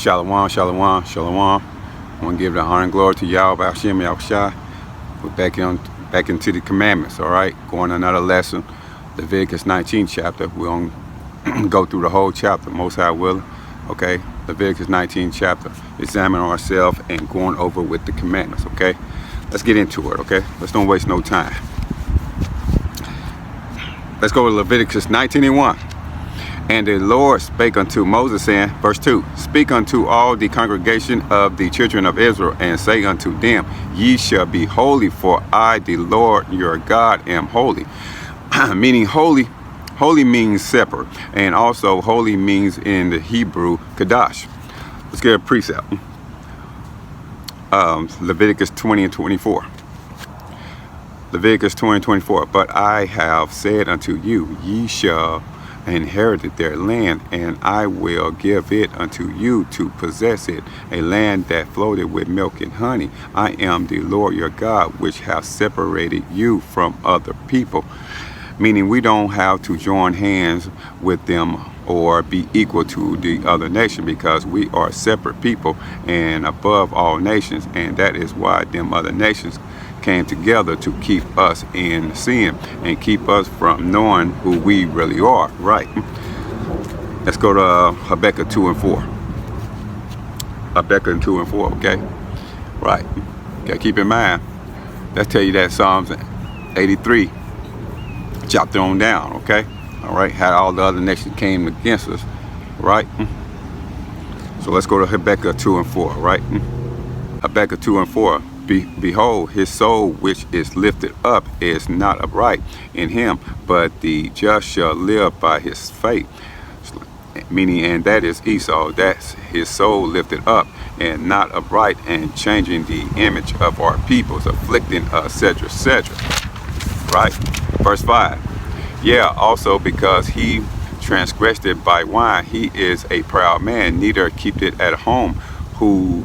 Shalom, shalom, shalom. I want to give the honor and glory to Yahweh Hashem Yahushua. We're back into the commandments, all right? Going another lesson, Leviticus 19 chapter. We're going to go through the whole chapter, most high willing, okay? Leviticus 19 chapter, examine ourselves and going over with the commandments, okay? Let's get into it, okay? Let's don't waste no time. Let's go to Leviticus 19:1. And the Lord spake unto Moses, saying, verse 2, Speak unto all the congregation of the children of Israel, and say unto them, Ye shall be holy, for I, the Lord your God, am holy. Meaning holy means separate, and also holy means in the Hebrew, Kadash. Let's get a precept. Leviticus 20:24. Leviticus 20:24. But I have said unto you, Ye shall inherited their land, and I will give it unto you to possess it, a land that floated with milk and honey. I am the Lord your God, which have separated you from other people. Meaning we don't have to join hands with them or be equal to the other nation, because we are separate people and above all nations, and that is why them other nations came together to keep us in sin and keep us from knowing who we really are, right? Let's go to Habakkuk 2:4. Habakkuk 2:4, okay? Right. Okay, keep in mind, let's tell you that Psalms 83 chapter on down, okay? All right, how all the other nations came against us, right? So let's go to Habakkuk 2:4, right? Habakkuk 2:4. Behold, his soul which is lifted up is not upright in him, but the just shall live by his faith. Meaning, and that is Esau, that's his soul lifted up and not upright, and changing the image of our peoples, afflicting us, etc. Right? Verse 5. Yeah, also because he transgressed it by wine, he is a proud man, neither keep it at home, who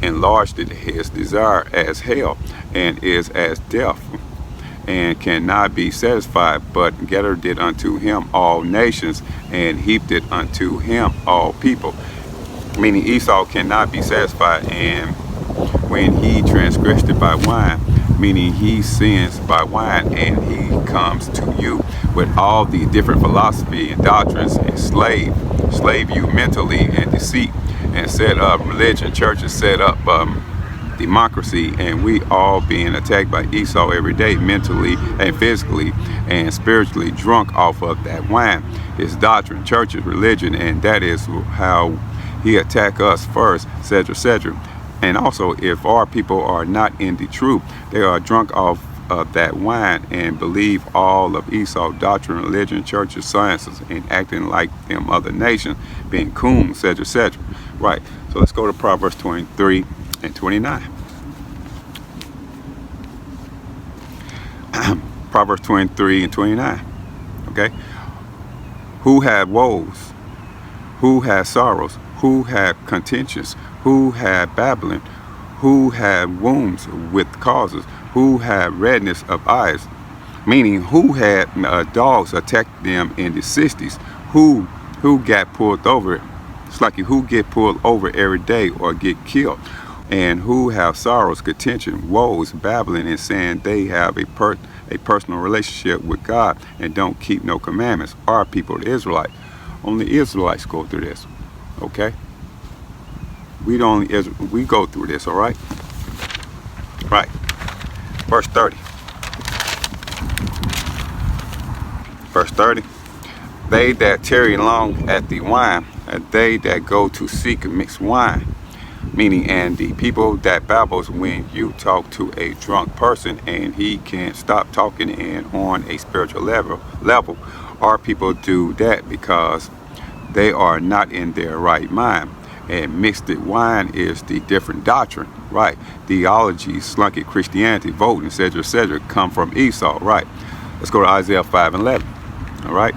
enlarged it his desire as hell, and is as death, and cannot be satisfied, but gathered it unto him all nations, and heaped it unto him all people. Meaning Esau cannot be satisfied, and when he transgressed it by wine, meaning he sins by wine, and he comes to you with all the different philosophy and doctrines, and slave you mentally and deceit, and set up religion, churches, set up democracy, and we all being attacked by Esau every day, mentally and physically and spiritually, drunk off of that wine, his doctrine, churches, religion, and that is how he attack us first, etc. And also, if our people are not in the truth, they are drunk off of that wine and believe all of Esau's doctrine, religion, churches, sciences, and acting like them other nations, being coons, etc. Right. So let's go to Proverbs 23 and 29. Proverbs 23 and 29. Okay. Who had woes? Who had sorrows? Who had contentions? Who had babbling? Who had wounds with causes? Who had redness of eyes? Meaning, who had dogs attack them in the 60s? Who got pulled over? It's like who get pulled over every day or get killed, and who have sorrows, contention, woes, babbling, and saying they have a personal relationship with God and don't keep no commandments. Our people, the Israelites, only Israelites go through this. Okay, we go through this. All right, right. Verse 30. Verse 30. They that tarry long at the wine, they that go to seek mixed wine, meaning, and the people that babbles when you talk to a drunk person and he can't stop talking, and on a spiritual level, our people do that because they are not in their right mind. And mixed wine is the different doctrine, right? Theology, slunky Christianity, voting, etc., come from Esau, right? Let's go to Isaiah 5:11, all right?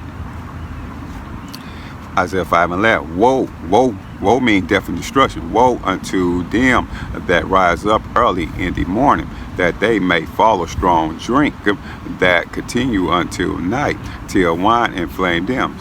Isaiah 5:11. Woe means death and destruction. Woe unto them that rise up early in the morning, that they may follow strong drink, that continue until night, till wine inflame them.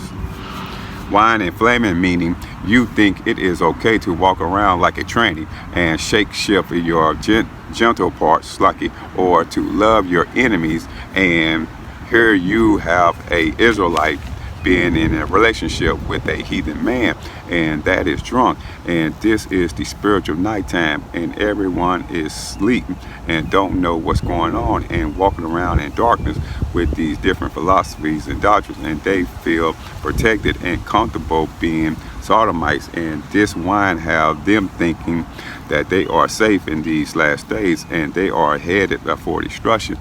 Wine inflaming, meaning you think it is okay to walk around like a tranny and shake shift your gentle parts, Slucky, or to love your enemies, and here you have a Israelite being in a relationship with a heathen man, and that is drunk, and this is the spiritual nighttime, and everyone is sleeping and don't know what's going on and walking around in darkness with these different philosophies and doctrines, and they feel protected and comfortable being sodomites, and this wine have them thinking that they are safe in these last days, and they are headed for destruction.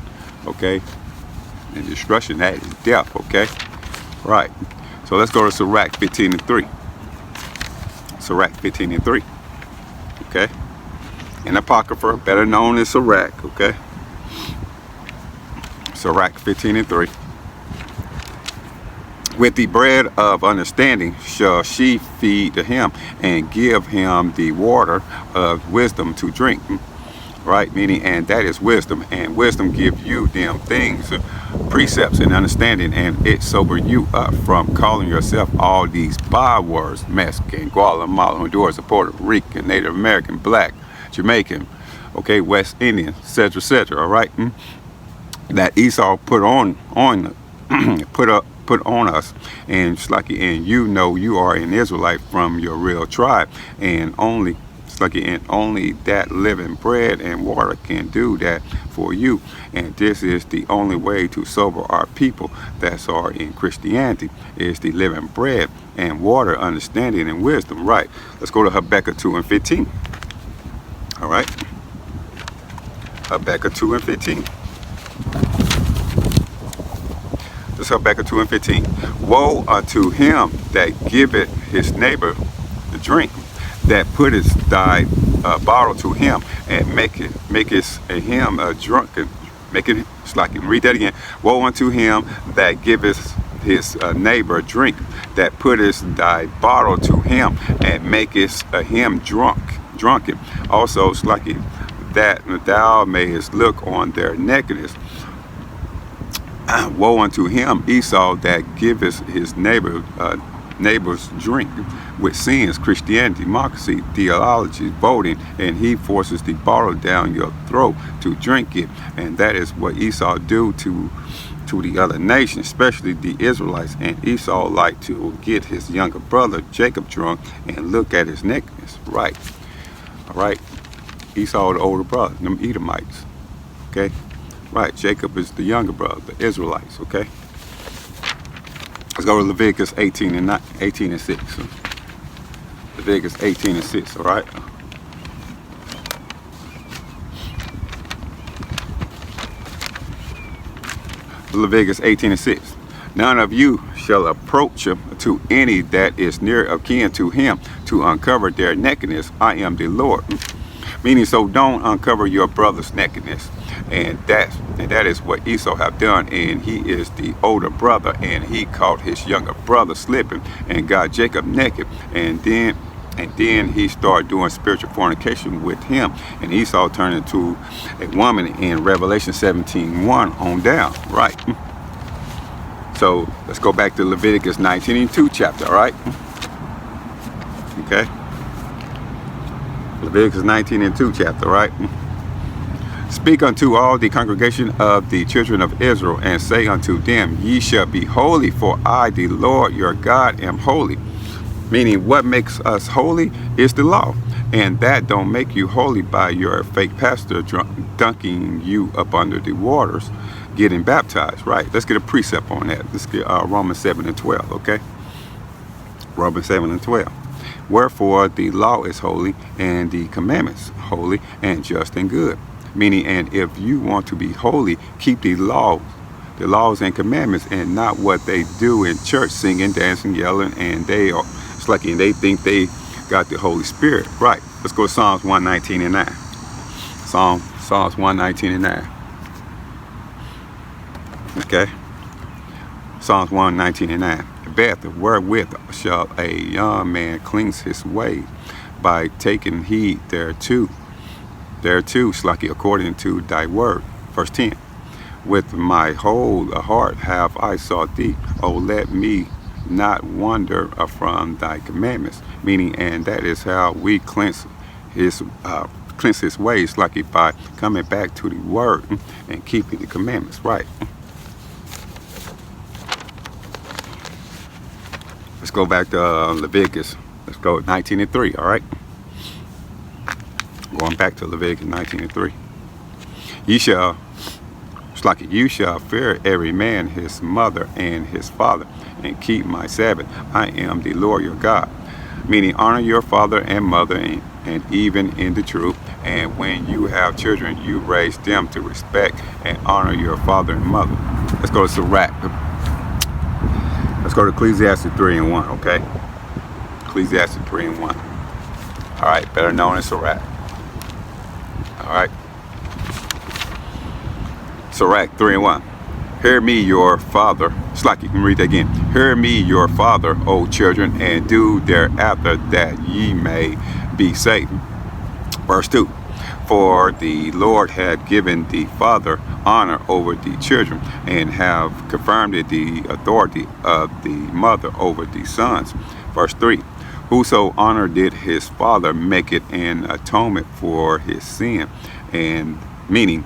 Okay, and destruction, that is death. Okay. Right, so let's go to Sirach 15:3. Sirach 15:3. Okay, an apocrypha, better known as Sirach. Okay, Sirach 15:3. With the bread of understanding shall she feed to him, and give him the water of wisdom to drink. Right, meaning, and that is wisdom, and wisdom give you them things, precepts and understanding, and it sober you up from calling yourself all these bywords: Mexican, Guatemala, Honduras, Puerto Rican, Native American, Black, Jamaican, okay, West Indian, etc., all right, that Esau put on put on us, and it's like, and you know you are an Israelite from your real tribe, and only and only that living bread and water can do that for you, and this is the only way to sober our people that are in Christianity, is the living bread and water, understanding and wisdom. Right, let's go to Habakkuk 2:15. All right, Habakkuk 2:15. This is Habakkuk 2:15. Woe unto him that giveth his neighbor the drink, that puttest thy bottle to him, and makest him drunken. Make it, it's like, read that again. Woe unto him that giveth his neighbor drink, that puttest thy bottle to him, and makest him drunken. Also, it's like that thou mayest look on their nakedness. Woe unto him, Esau, that giveth his neighbor's drink, with sins, Christianity, democracy, theology, voting, and he forces the bottle down your throat to drink it, and that is what Esau do to the other nations, especially the Israelites. And Esau liked to get his younger brother Jacob drunk and look at his nakedness. Right, all right. Esau, the older brother, them Edomites. Okay, right. Jacob is the younger brother, the Israelites. Okay. Let's go to Leviticus 18:6. Leviticus 18:6, all right? Leviticus 18:6. None of you shall approach to any that is near of kin to him to uncover their nakedness. I am the Lord. Meaning, so don't uncover your brother's nakedness. And that is what Esau have done, and he is the older brother, and he caught his younger brother slipping and got Jacob naked, and then he started doing spiritual fornication with him, and Esau turned into a woman in Revelation 17:1 on down. Right, so let's go back to Leviticus 19:2 chapter. All right, okay, Leviticus 19:2 chapter. Right. Speak unto all the congregation of the children of Israel, and say unto them, ye shall be holy, for I, the Lord your God, am holy. Meaning, what makes us holy is the law, and that don't make you holy by your fake pastor dunking you up under the waters, getting baptized. Right, let's get a precept on that. Let's get Romans 7:12. Okay, Romans 7:12. Wherefore the law is holy, and the commandments holy, and just and good. Meaning, and if you want to be holy, keep the laws and commandments, and not what they do in church, singing, dancing, yelling, and they think they got the Holy Spirit. Right. Let's go to Psalms 119:9. Psalms 119:9. Okay. Psalms 119:9. Beth, wherewith shall a young man cleanse his way, by taking heed thereto, Slaki, according to thy word. Verse 10. With my whole heart have I sought thee. Oh, let me not wander from thy commandments. Meaning, and that is how we cleanse his ways, like if by coming back to the word and keeping the commandments. Right. Let's go back to Leviticus. Let's go 19:3. All right. Going back to Leviticus 19:3. You shall fear every man his mother and his father, and keep my Sabbath. I am the Lord your God. Meaning, honor your father and mother, and even in the truth. And when you have children, you raise them to respect and honor your father and mother. Let's go to Sirach. Let's go to Ecclesiastes 3:1. Okay. Ecclesiastes 3:1. All right, better known as Sirach. All right. Sirach 3:1. Hear me, your father. It's like you can read that again. Hear me, your father, O children, and do thereafter, that ye may be safe. Verse 2. For the Lord had given the father honor over the children, and have confirmed the authority of the mother over the sons. Verse 3. Whoso honor did his father, make it an atonement for his sin. And meaning,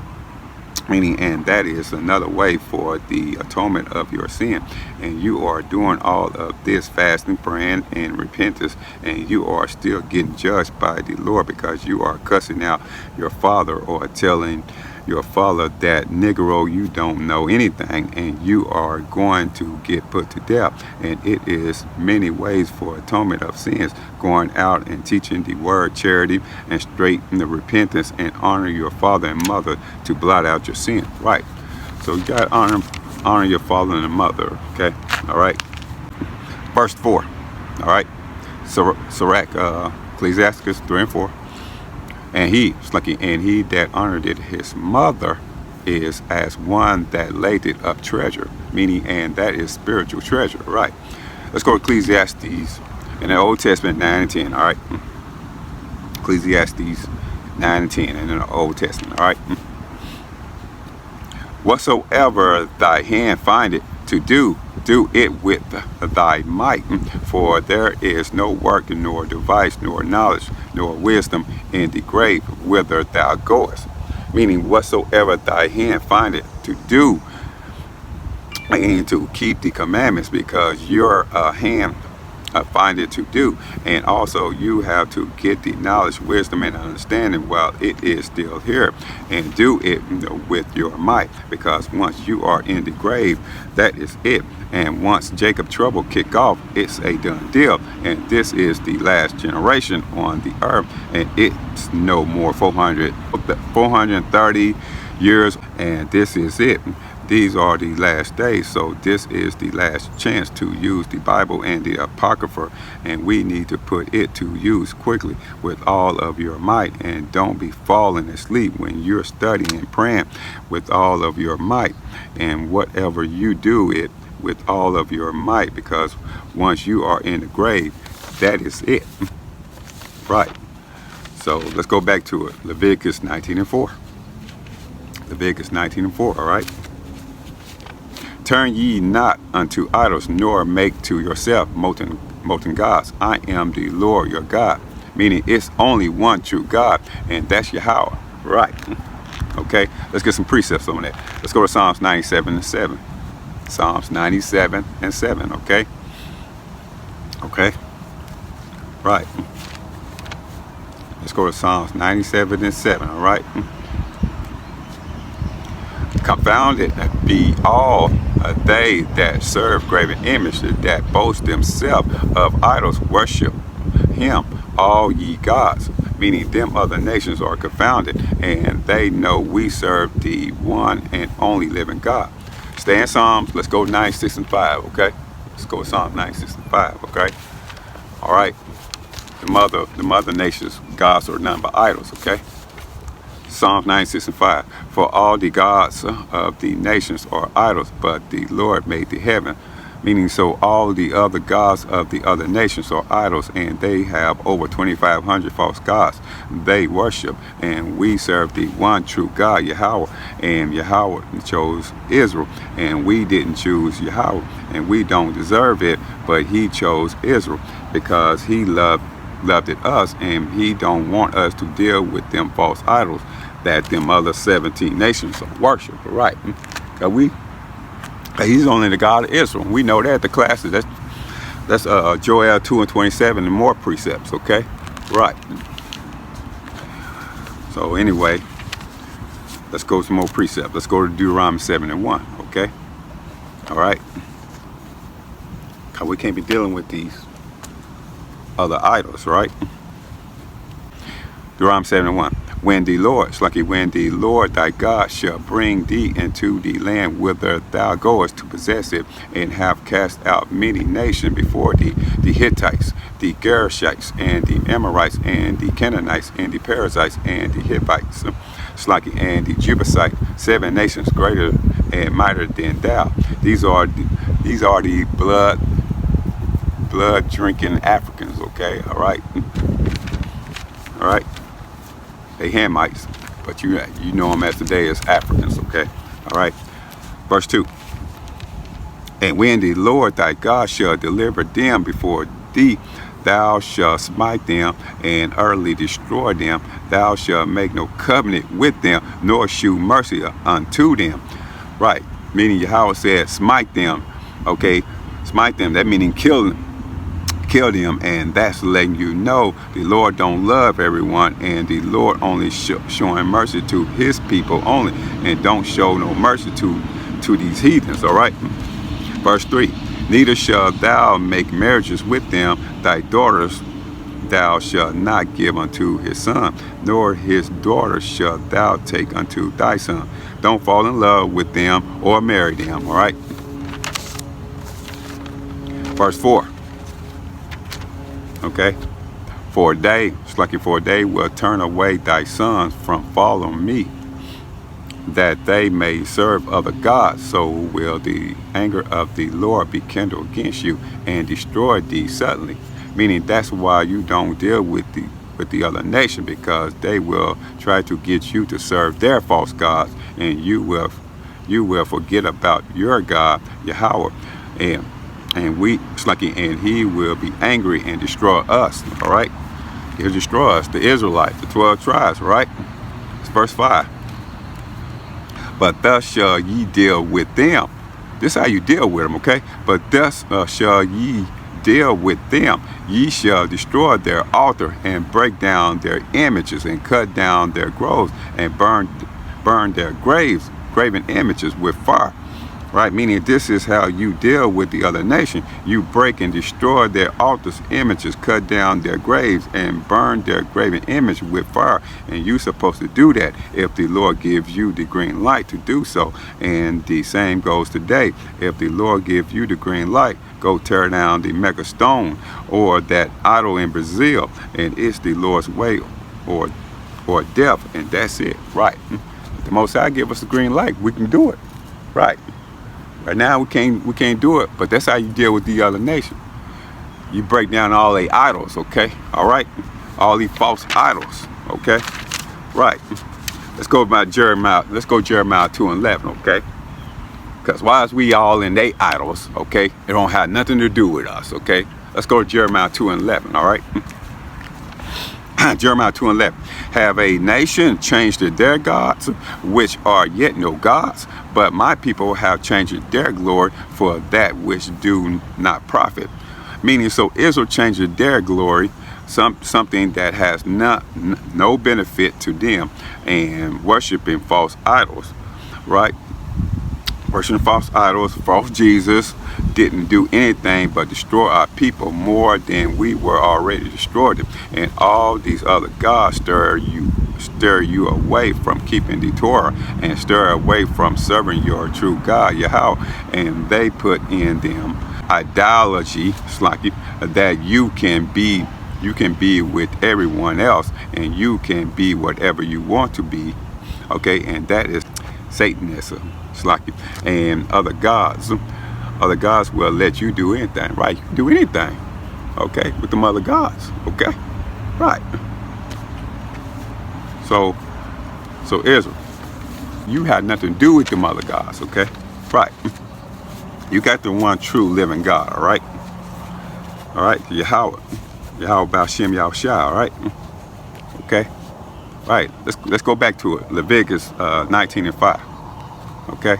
and that is another way for the atonement of your sin. And you are doing all of this fasting, praying, and repentance, and you are still getting judged by the Lord because you are cussing out your father, or telling your father that Negro, you don't know anything, and you are going to get put to death. And it is many ways for atonement of sins: going out and teaching the word, charity, and straight in the repentance, and honor your father and mother to blot out your sin. Right. So you got to honor your father and mother. Okay. All right. Verse 4. All right. Sirach, Ecclesiastes 3:4. And he that honored his mother is as one that laid it up treasure. Meaning, and that is spiritual treasure. Right. Let's go to Ecclesiastes in the Old Testament 9:10. All right. Ecclesiastes 9:10 in the Old Testament. All right. Whatsoever thy hand findeth to do, do it with thy might, for there is no work, nor device, nor knowledge, nor wisdom in the grave whither thou goest. Meaning, whatsoever thy hand findeth to do, and to keep the commandments, because your hand find it to do. And also you have to get the knowledge, wisdom, and understanding while it is still here, and do it with your might, because once you are in the grave, that is it. And once Jacob trouble kick off, it's a done deal. And this is the last generation on the earth, and it's no more 430 years, and this is it. These are the last days, so this is the last chance to use the Bible and the Apocrypha, and we need to put it to use quickly with all of your might. And don't be falling asleep when you're studying and praying with all of your might. And whatever you do, it with all of your might, because once you are in the grave, that is it. Right. So let's go back to it. Leviticus 19:4. Leviticus 19:4. All right. Turn ye not unto idols, nor make to yourself molten gods. I am the Lord your God. Meaning, it's only one true God, and that's Yahweh. Right. Okay. Let's get some precepts on that. Let's go to Psalms 97:7. Psalms 97:7. Okay. Okay. Right. Let's go to Psalms 97:7. All right. Confounded be all they that serve graven images, that boast themselves of idols. Worship him, all ye gods. Meaning, them other nations are confounded, and they know we serve the one and only living God. Stay in Psalms. Let's go 96:5. Okay. Let's go to Psalms 96:5. Okay. All right. The mother nations, gods are none but idols. Okay. Psalms 96:5. For all the gods of the nations are idols, but the Lord made the heaven. Meaning, so all the other gods of the other nations are idols, and they have over 2,500 false gods they worship. And we serve the one true God, Yahweh. And Yahweh chose Israel, and we didn't choose Yahweh, and we don't deserve it, but he chose Israel because he loved it us, and he don't want us to deal with them false idols that them other 17 nations worship, right? Because he's only the God of Israel. We know that. The classes, that's Joel 2:27 and more precepts, okay? Right. So anyway, let's go to some more precepts. Let's go to Deuteronomy 7:1, okay? All right. Because we can't be dealing with these other idols, right? Deuteronomy 7:1. When the Lord thy God shall bring thee into the land whither thou goest to possess it, and have cast out many nations before thee, the Hittites, the Gershites, and the Amorites, and the Canaanites, and the Perizzites, and the Hivites, and the Jebusites, 7 nations greater and mightier than thou. These are the blood drinking Africans, okay? All right. All right. They Hamites, but you know them as today as Africans, okay? All right. Verse 2. And when the Lord thy God shall deliver them before thee, thou shalt smite them and utterly destroy them. Thou shalt make no covenant with them, nor shew mercy unto them. Right. Meaning Yahweh said, smite them, okay? Smite them, that meaning kill them. Kill them, and that's letting you know the Lord don't love everyone, and the Lord only showing mercy to his people only, and don't show no mercy to these heathens. All right. Verse 3. Neither shalt thou make marriages with them. Thy daughters thou shalt not give unto his son, nor his daughter shalt thou take unto thy son. Don't fall in love with them or marry them. All right. Verse 4. Okay, for they will turn away thy sons from following me, that they may serve other gods. So will the anger of the Lord be kindled against you, and destroy thee suddenly. Meaning that's why you don't deal with the other nation, because they will try to get you to serve their false gods, and you will forget about your God, Yahweh, and he will be angry and destroy us. All right, he'll destroy us, the Israelites, the 12 tribes. Right. It's verse 5. But thus shall ye deal with them. This is how you deal with them. Okay. But thus shall ye deal with them. Ye shall destroy their altar, and break down their images, and cut down their groves, and burn their graven images with fire. Right, meaning this is how you deal with the other nation. You break and destroy their altars, images, cut down their graves, and burn their graven image with fire. And you're supposed to do that if the Lord gives you the green light to do so. And the same goes today. If the Lord gives you the green light, go tear down the mega stone or that idol in Brazil, and it's the Lord's way or death, and that's it. Right. The Most High give us the green light, we can do it. Right. Right now we can't do it, but that's how you deal with the other nation. You break down all the idols, okay? All right, all these false idols, okay? Right. Let's go about Jeremiah. Let's go Jeremiah 2:11, okay? Because why is we all in they idols, okay? It don't have nothing to do with us, okay? Let's go to Jeremiah 2:11, all right? Jeremiah 2:11. Have a nation changed their gods, which are yet no gods? But my people have changed their glory for that which do not profit. Meaning, so Israel changed their glory, something that has no benefit to them, and worshiping false idols, right? Worshiping false idols, false Jesus didn't do anything but destroy our people more than we were already destroyed. And all these other gods stir you away from keeping the Torah, and stir away from serving your true God, Yahweh. And they put in them idolatry, that you can be with everyone else, and you can be whatever you want to be, okay? And that is Satanism, and other gods. other gods will let you do anything, right? You can do anything, okay, with them other gods, okay, right? So Israel, you had nothing to do with them other gods, okay, right? You got the one true living God, all right? All right, Yahweh B'Shem Yahushua, all right? Okay, right. Let's go back to it. Leviticus 19:5. Okay,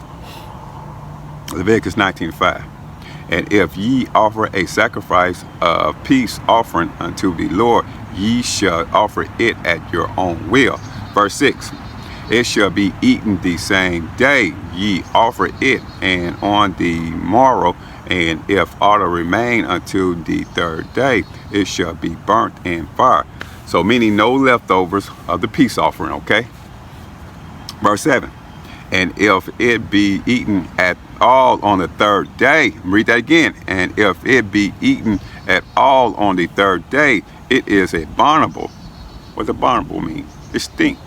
Leviticus 19:5. And if ye offer a sacrifice of peace offering unto the Lord, ye shall offer it at your own will. Verse 6. It shall be eaten the same day ye offer it, and on the morrow, and if aught remain until the third day, it shall be burnt in fire. So meaning no leftovers of the peace offering, okay? Verse 7. And if it be eaten at all on the third day, read that again. And if it be eaten at all on the third day, it is abominable. What does abominable mean? It stink.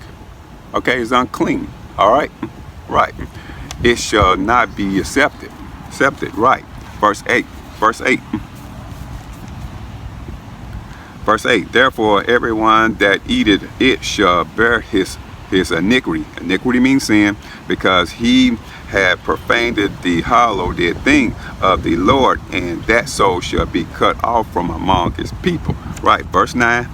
Okay, it's unclean. All right, right. It shall not be accepted. Accepted, right. Verse 8. Verse 8. Verse 8. Therefore, everyone that eateth it shall bear his iniquity. Iniquity means sin, because he had profaned the hallowed thing of the Lord, and that soul shall be cut off from among his people. Right. Verse 9.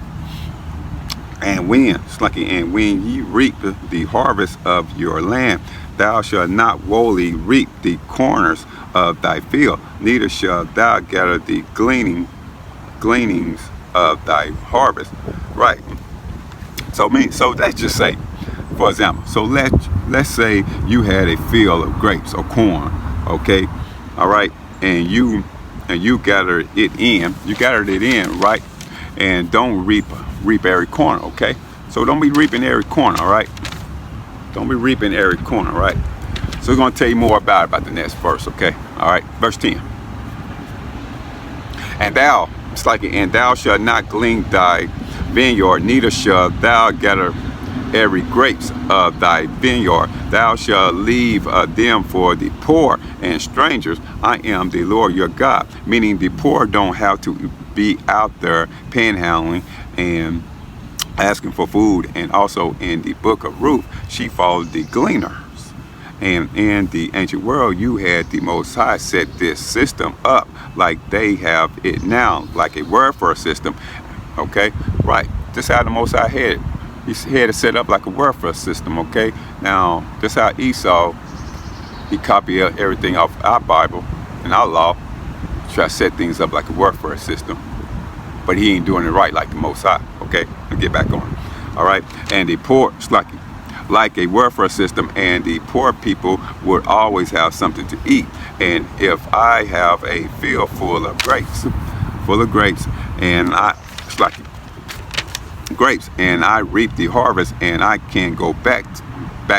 And when ye reap the harvest of your land, thou shalt not wholly reap the corners of thy field, neither shalt thou gather the gleanings of thy harvest. Right. So let's just say, for example, so let's say you had a field of grapes or corn, okay, all right, and you gathered it in, right, and don't reap every corner, okay? So don't be reaping every corner, all right? Don't be reaping every corner, right? So we're going to tell you more about the next verse, okay? All right, verse 10. And thou shalt not glean thy vineyard, neither shalt thou gather every grapes of thy vineyard. Thou shalt leave them for the poor and strangers. I am the Lord your God. Meaning the poor don't have to be out there panhandling and asking for food. And also in the book of Ruth, she followed the gleaners. And in the ancient world, you had the Most High set this system up like they have it now, like a welfare system. Okay, right. This is how the Most High had it. He had it set up like a welfare system. Okay, now this is how Esau, he copied everything off our Bible and our law, try to set things up like a welfare system. But he ain't doing it right like the Most High. Okay, I'll get back on it. All right, and the poor, it's like a welfare system, and the poor people would always have something to eat. And if I have a field full of grapes, and I reap the harvest, and I can go back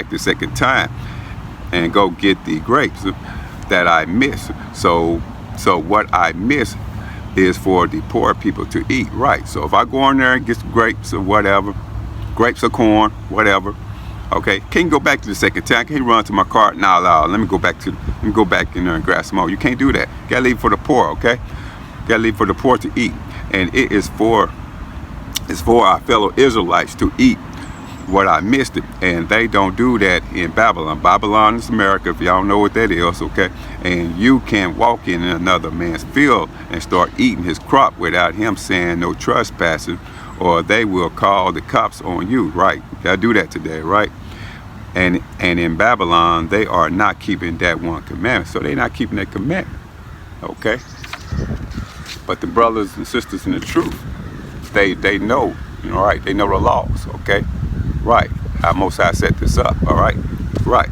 the second time and go get the grapes that I miss. So what I miss is for the poor people to eat, right? So if I go in there and get some grapes or whatever, grapes or corn, whatever, okay, can't go back to the second time. Can't run to my car. Nah, let me go back in there and grab some more. You can't do that. Gotta leave for the poor, okay? Gotta leave for the poor to eat, and it is for our fellow Israelites to eat what I missed it, and they don't do that in Babylon. Babylon is America, if y'all know what that is, okay? And you can't walk in another man's field and start eating his crop without him saying no trespassing, or they will call the cops on you, right? They'll do that today, right? And in Babylon, they are not keeping that one commandment, so they're not keeping that commandment, okay? But the brothers and sisters in the truth, they know, right? They know the laws, okay? Right. How Most High set this up, all right? Right.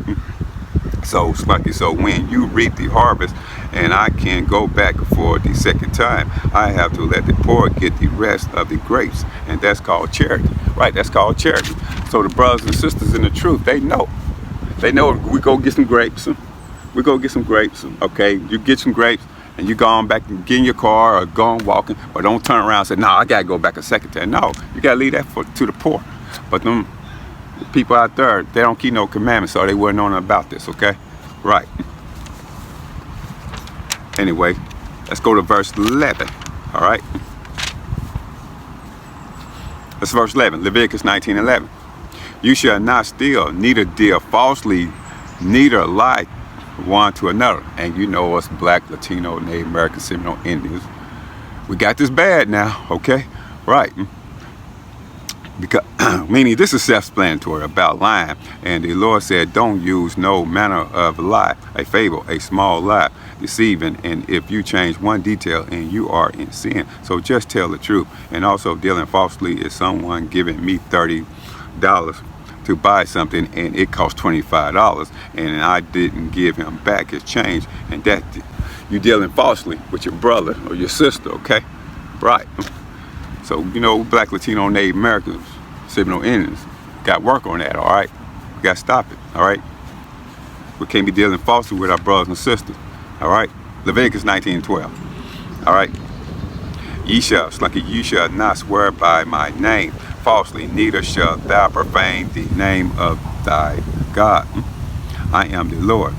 So when you reap the harvest, and I can go back for the second time, I have to let the poor get the rest of the grapes, and that's called charity, right? That's called charity. So the brothers and sisters in the truth, they know we go get some grapes. Okay? You get some grapes, and you go on back and get in your car or go on walking, but don't turn around and say, no, I gotta go back a second time. No, you gotta leave that to the poor. But them people out there, they don't keep no commandments, so they wouldn't know nothing about this, okay? Right. Anyway, let's go to verse 11. All right. That's verse 11, Leviticus 19:11. You shall not steal, neither deal falsely, neither lie one to another. And you know us black, Latino, Native American, Seminole Indians. We got this bad now, okay? Right. Because meaning this is self-explanatory about lying. And the Lord said, don't use no manner of lie, a fable, a small lie, deceiving. And if you change one detail and you are in sin, so just tell the truth. And also dealing falsely is someone giving me $30 to buy something and it cost $25 and I didn't give him back his change, and that you dealing falsely with your brother or your sister, okay? Right. So, you know, black, Latino, Native Americans, Seminole Indians, got work on that, all right? We got to stop it, all right? We can't be dealing falsely with our brothers and sisters, all right? Leviticus 19:12, all right? You shall not swear by my name falsely, neither shalt thou profane the name of thy God. I am the Lord.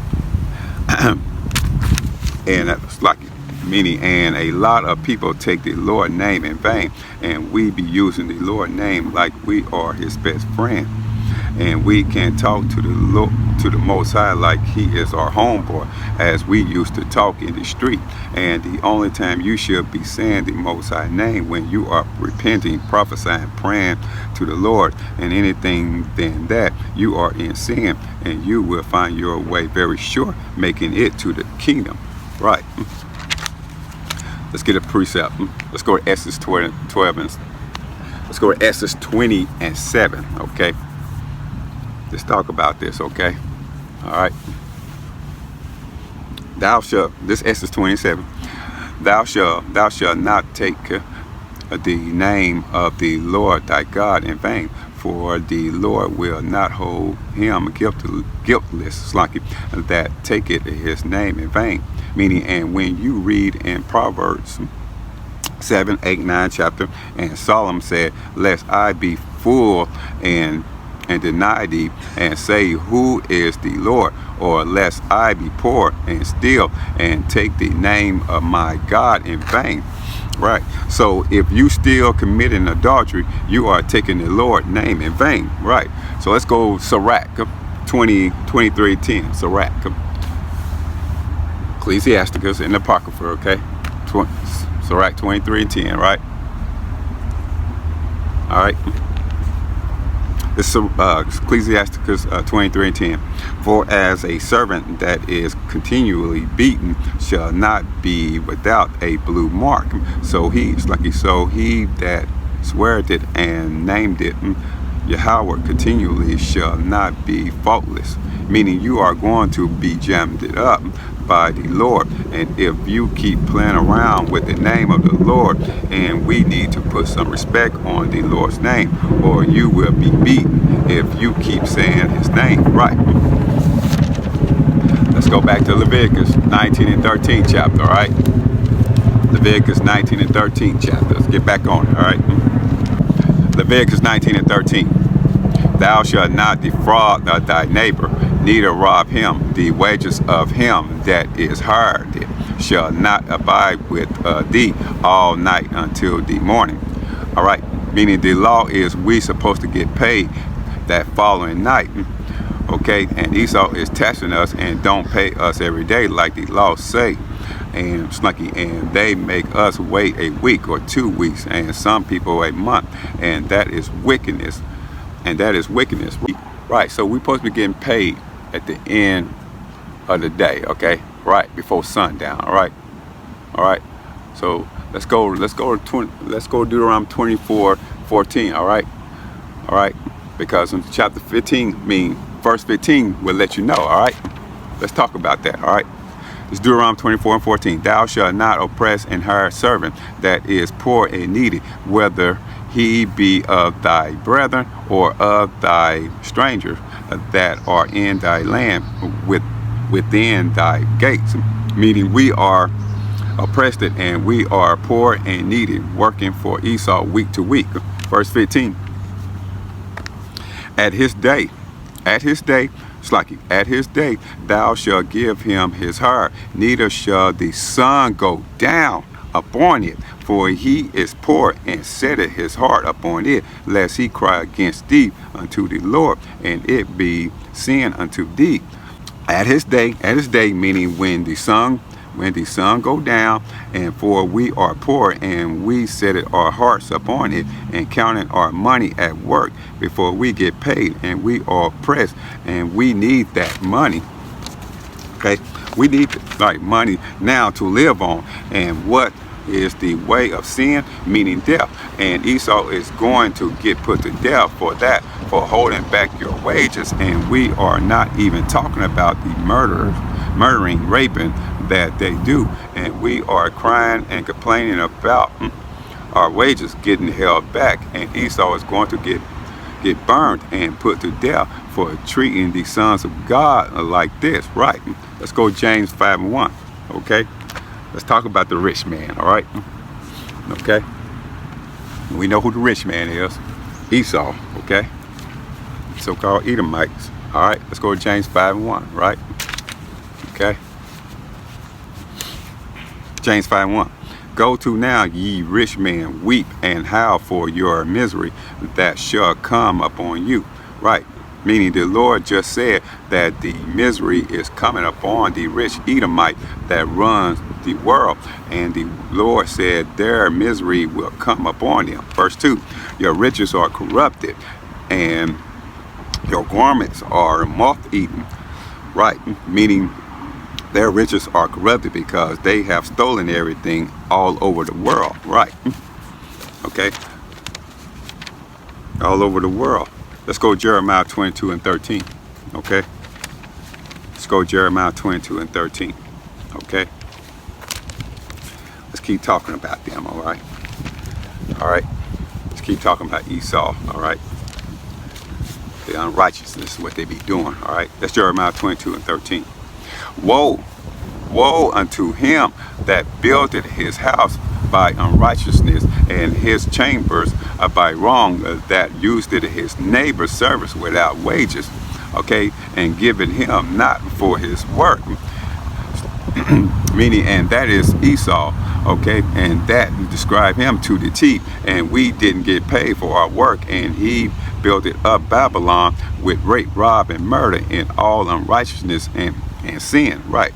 And that's like meaning, and a lot of people take the Lord name in vain, and we be using the Lord name like we are his best friend, and we can talk to the Most High like he is our homeboy, as we used to talk in the street. And the only time you should be saying the Most High name when you are repenting, prophesying, praying to the Lord, and anything than that, you are in sin, and you will find your way very short making it to the kingdom. Right. Let's get a precept. Let's go to Exodus 12 and let's go to Exodus 20:7. Okay. Let's talk about this. Okay. All right. Thou shalt. This Exodus 27. Thou shalt not take the name of the Lord thy God in vain, for the Lord will not hold him guiltless, that taketh his name in vain. Meaning, and when you read in Proverbs 7, 8, 9 chapter, and Solomon said, lest I be full and deny thee, and say, who is the Lord? Or lest I be poor and steal, and take the name of my God in vain. Right. So if you still committing adultery, you are taking the Lord's name in vain. Right. So let's go Sirach 23:10. Sirach. Ecclesiasticus in the Apocrypha, okay? Sirach 23:10, right? All right. This is Ecclesiasticus 23:10. For as a servant that is continually beaten shall not be without a blue mark, so he that sweareth it and named it Yahweh continually shall not be faultless. Meaning you are going to be jammed it up by the Lord. And if you keep playing around with the name of the Lord, and we need to put some respect on the Lord's name, or you will be beaten if you keep saying his name. Right. Let's go back to Leviticus 19 and 13 chapter, all right? Leviticus 19 and 13 chapter. Let's get back on it, all right? Leviticus 19 and 13. Thou shalt not defraud thy neighbor, neither rob him. The wages of him that is hired shall not abide with thee all night until the morning. All right. Meaning the law is we supposed to get paid that following night. Okay. And Esau is taxing us and don't pay us every day like the law say. And they make us wait a week or 2 weeks, and some people a month, and that is wickedness. Right. So we're supposed to be getting paid at the end of the day, okay? Right, before sundown, all right? All right. So let's go Deuteronomy 24:14, all right? All right? Because in chapter 15, verse 15 will let you know, all right? Let's talk about that, all right? It's Deuteronomy 24:14. Thou shalt not oppress an hired servant that is poor and needy, whether he be of thy brethren or of thy strangers that are in thy land within thy gates. Meaning we are oppressed and we are poor and needy, working for Esau week to week. Verse 15. At his day It's like at his day thou shalt give him his hire, neither shall the sun go down upon it, for he is poor, and setteth his heart upon it, lest he cry against thee unto the Lord, and it be sin unto thee. At his day, meaning when the sun go down, and for we are poor, and we set our hearts upon it, and counting our money at work before we get paid, and we are pressed, and we need that money. Okay, we need like money now to live on. And what is the way of sin? Meaning death. And Esau is going to get put to death for that, for holding back your wages. And we are not even talking about the murdering, raping that they do. And we are crying and complaining about our wages getting held back. And Esau is going to get burned and put to death for treating the sons of God like this, right? Let's go James 5:1, okay? Let's talk about the rich man, all right? Okay? We know who the rich man is, Esau, okay? So-called Edomites, all right? Let's go to James 5:1, right? Okay? James 5:1. Go to now, ye rich men, weep and howl for your misery that shall come upon you. Right. Meaning the Lord just said that the misery is coming upon the rich Edomite that runs the world. And the Lord said their misery will come upon them. Verse 2. Your riches are corrupted, and your garments are moth-eaten. Right. Meaning their riches are corrupted because they have stolen everything all over the world. Right. Okay. All over the world. Let's go Jeremiah 22:13. Okay. Let's go Jeremiah 22:13. Okay. Let's keep talking about them. All right. All right. Let's keep talking about Esau. All right. The unrighteousness, what they be doing. All right. That's Jeremiah 22:13. Woe unto him that builded his house by unrighteousness, and his chambers by wrong, that used it his neighbor's service without wages, okay, and given him not for his work. Meaning, and that is Esau, okay, and that describe him to the T. And we didn't get paid for our work, and he built it up Babylon with rape, rob, and murder, and all unrighteousness and sin. Right.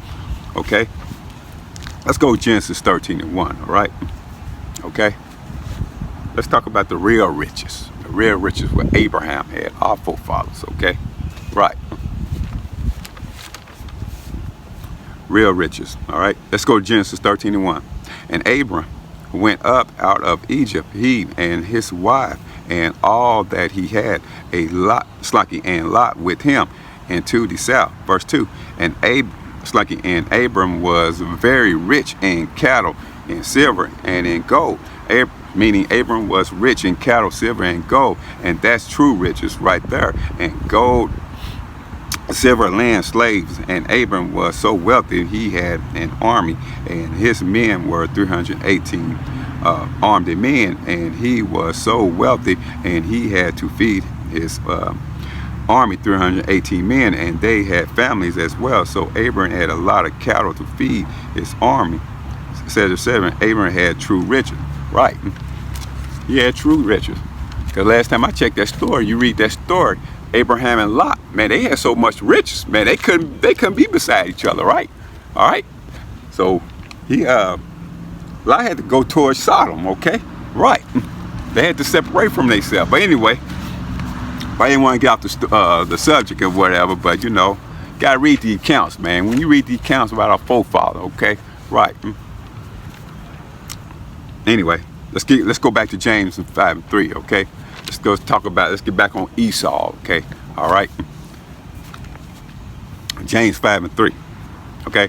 Okay. Let's go Genesis 13:1. All right. Okay. Let's talk about the real riches. The real riches what Abraham had, our forefathers. Okay. Right. Real riches. All right. Let's go to Genesis 13:1. And Abram went up out of Egypt, he and his wife, and all that he had, and Lot with him, into the south. Verse 2. And Abram was very rich in cattle, in silver, and in gold. Meaning Abram was rich in cattle, silver, and gold. And that's true riches right there. And gold, silver, land, slaves. And Abram was so wealthy, he had an army, and his men were 318 armed men. And he was so wealthy, and he had to feed his army 318 men, and they had families as well. So Abram had a lot of cattle to feed his army. Says 7, Abram had true riches. Right. He had true riches. Because last time I checked that story, you read that story, Abraham and Lot, man, they had so much riches, man, they couldn't be beside each other, right? All right. So Lot had to go towards Sodom, okay? Right. They had to separate from themselves. But anyway, I didn't want to get off the subject or whatever, but you know, gotta read the accounts, man. When you read the accounts about our forefather, okay? Right. Anyway, let's go back to James 5:3, okay? Let's get back on Esau, okay? All right. James 5:3, okay?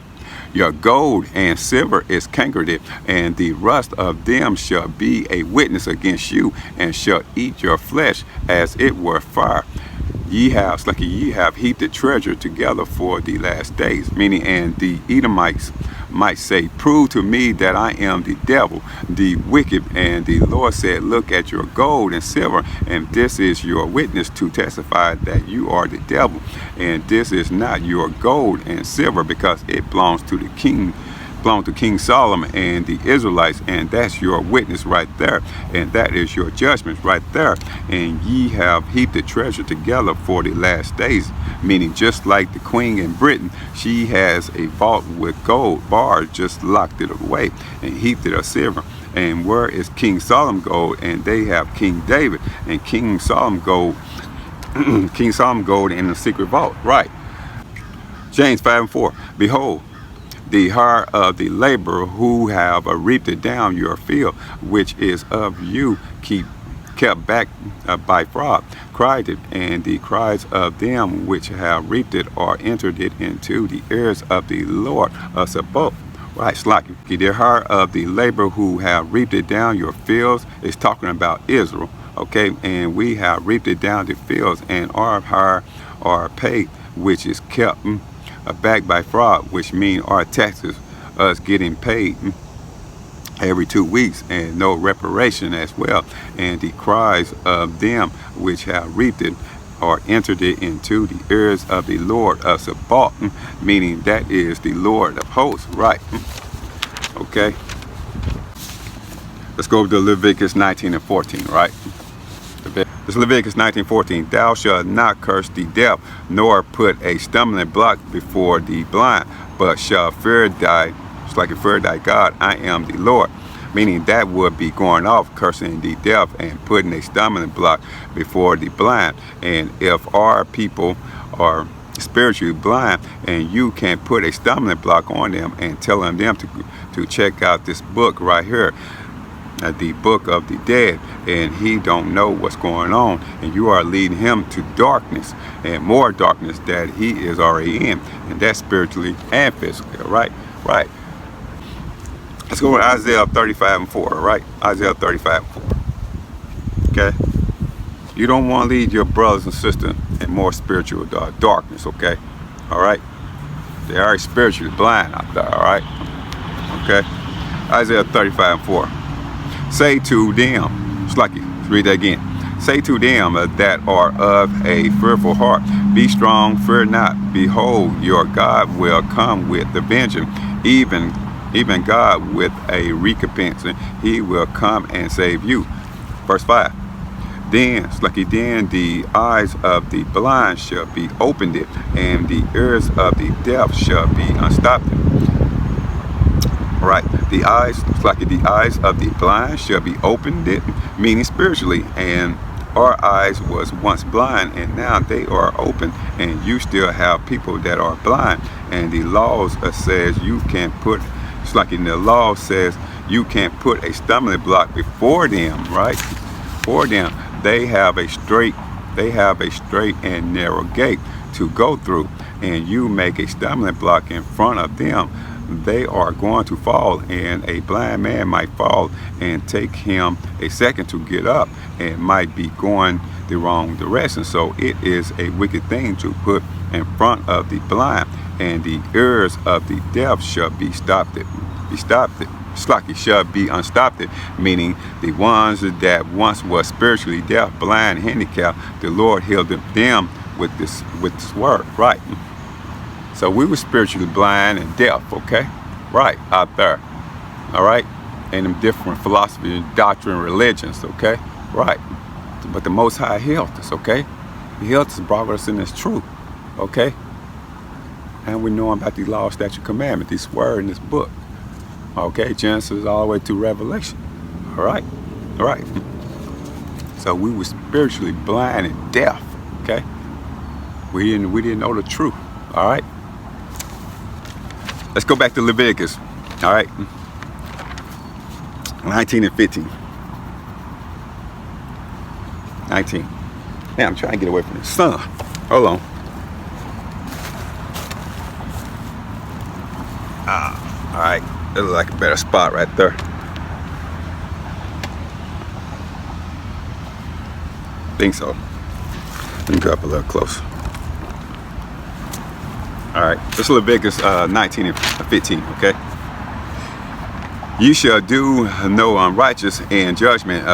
Your gold and silver is cankered, and the rust of them shall be a witness against you, and shall eat your flesh as it were fire. Ye have heaped the treasure together for the last days. Meaning, and the Edomites might say, prove to me that I am the devil, the wicked. And the Lord said, look at your gold and silver, and this is your witness to testify that you are the devil. And this is not your gold and silver, because it belongs to the king, belong to King Solomon and the Israelites, and that's your witness right there, and that is your judgment right there. And ye have heaped the treasure together for the last days, meaning just like the queen in Britain, she has a vault with gold bars, just locked it away and heaped it of silver. And where is King Solomon gold? And they have King David and King Solomon gold King Solomon gold in the secret vault, right? James 5:4, behold, the hire of the laborer who have reaped down your field, which is of you, kept back by fraud, cried it, and the cries of them which have reaped it are entered it into the ears of the Lord of Sabaoth. Right, Slacky. The hire of the laborer who have reaped it down your fields is talking about Israel, okay? And we have reaped it down the fields, and our hire are paid, which is kept back by fraud, which means our taxes, us getting paid every 2 weeks, and no reparation as well. And the cries of them which have reaped it are entered it into the ears of the Lord of Sabaoth, meaning that is the Lord of hosts, right? Okay, let's go to Leviticus 19:14, right? It's Leviticus 19:14. Thou shalt not curse the deaf, nor put a stumbling block before the blind, but shall fear thy, it's like a fear thy God, I am the Lord. Meaning that would be going off, cursing the deaf and putting a stumbling block before the blind. And if our people are spiritually blind and you can put a stumbling block on them and telling them to check out this book right here, the book of the dead, and he don't know what's going on, and you are leading him to darkness and more darkness that he is already in, and that's spiritually and physically, right? Let's go to Isaiah 35:4, right? Isaiah 35:4. Okay, you don't want to lead your brothers and sisters in more spiritual darkness, okay? All right, they are spiritually blind out there, all right? Okay, Isaiah 35:4. Say to them, Slucky, read that again. Say to them that are of a fearful heart, be strong, fear not. Behold, your God will come with the vengeance, even God with a recompense. He will come and save you. Verse 5. Then, Slucky, then the eyes of the blind shall be opened, and the ears of the deaf shall be unstopped. Right, the eyes, it's like the eyes of the blind shall be opened, meaning spiritually, and our eyes was once blind and now they are open, and you still have people that are blind, and the laws says you can't put, it's like in the law says you can't put a stumbling block before them, right? For them, they have a straight and narrow gate to go through, and you make a stumbling block in front of them, they are going to fall, and a blind man might fall and take him a second to get up and might be going the wrong direction. So it is a wicked thing to put in front of the blind, and the ears of the deaf shall be stopped. Slacky shall be unstopped, meaning the ones that once was spiritually deaf, blind, handicapped, the Lord healed them with this word, right? So we were spiritually blind and deaf, okay? Right, out there, all right? And them different philosophies, doctrine, religions, okay? Right, but the Most High healed us, okay? He healed us, brought us in this truth, okay? And we know about these laws, statute, commandment, this word in this book, okay? Genesis all the way to Revelation, all right? All right. So we were spiritually blind and deaf, okay? We didn't know the truth, all right? Let's go back to Leviticus, all right? 19 and 15. 19. Man, I'm trying to get away from the sun. Hold on. All right. That looks like a better spot right there. Think so. Let me drop a little closer. All right, this is Leviticus 19 and 15, okay? Ye shall do no unrighteous in judgment.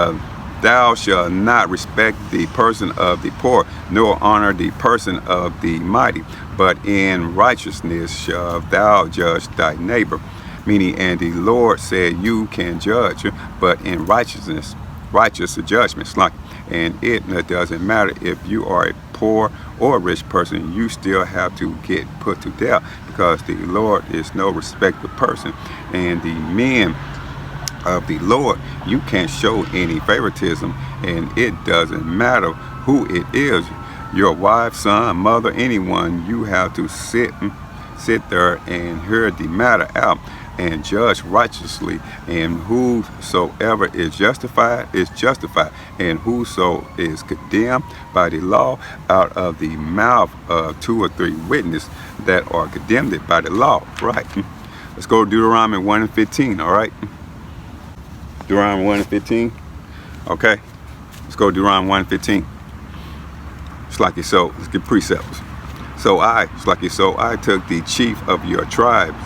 Thou shalt not respect the person of the poor, nor honor the person of the mighty, but in righteousness shalt thou judge thy neighbor. Meaning, and the Lord said, you can judge, but in righteousness, righteous judgments. Like, and it doesn't matter if you are a poor or a rich person, you still have to get put to death, because the Lord is no respected person. And the men of the Lord, you can't show any favoritism, and it doesn't matter who it is, your wife, son, mother, anyone. You have to sit there and hear the matter out and judge righteously. And whosoever is justified, and whoso is condemned by the law, out of the mouth of 2 or 3 witnesses that are condemned by the law. Right. Let's go to Deuteronomy 1:15. All right. Deuteronomy 1:15. Okay. Let's go to Deuteronomy 1:15. It's like it so. Let's get precepts. It's like it so. I took the chief of your tribes,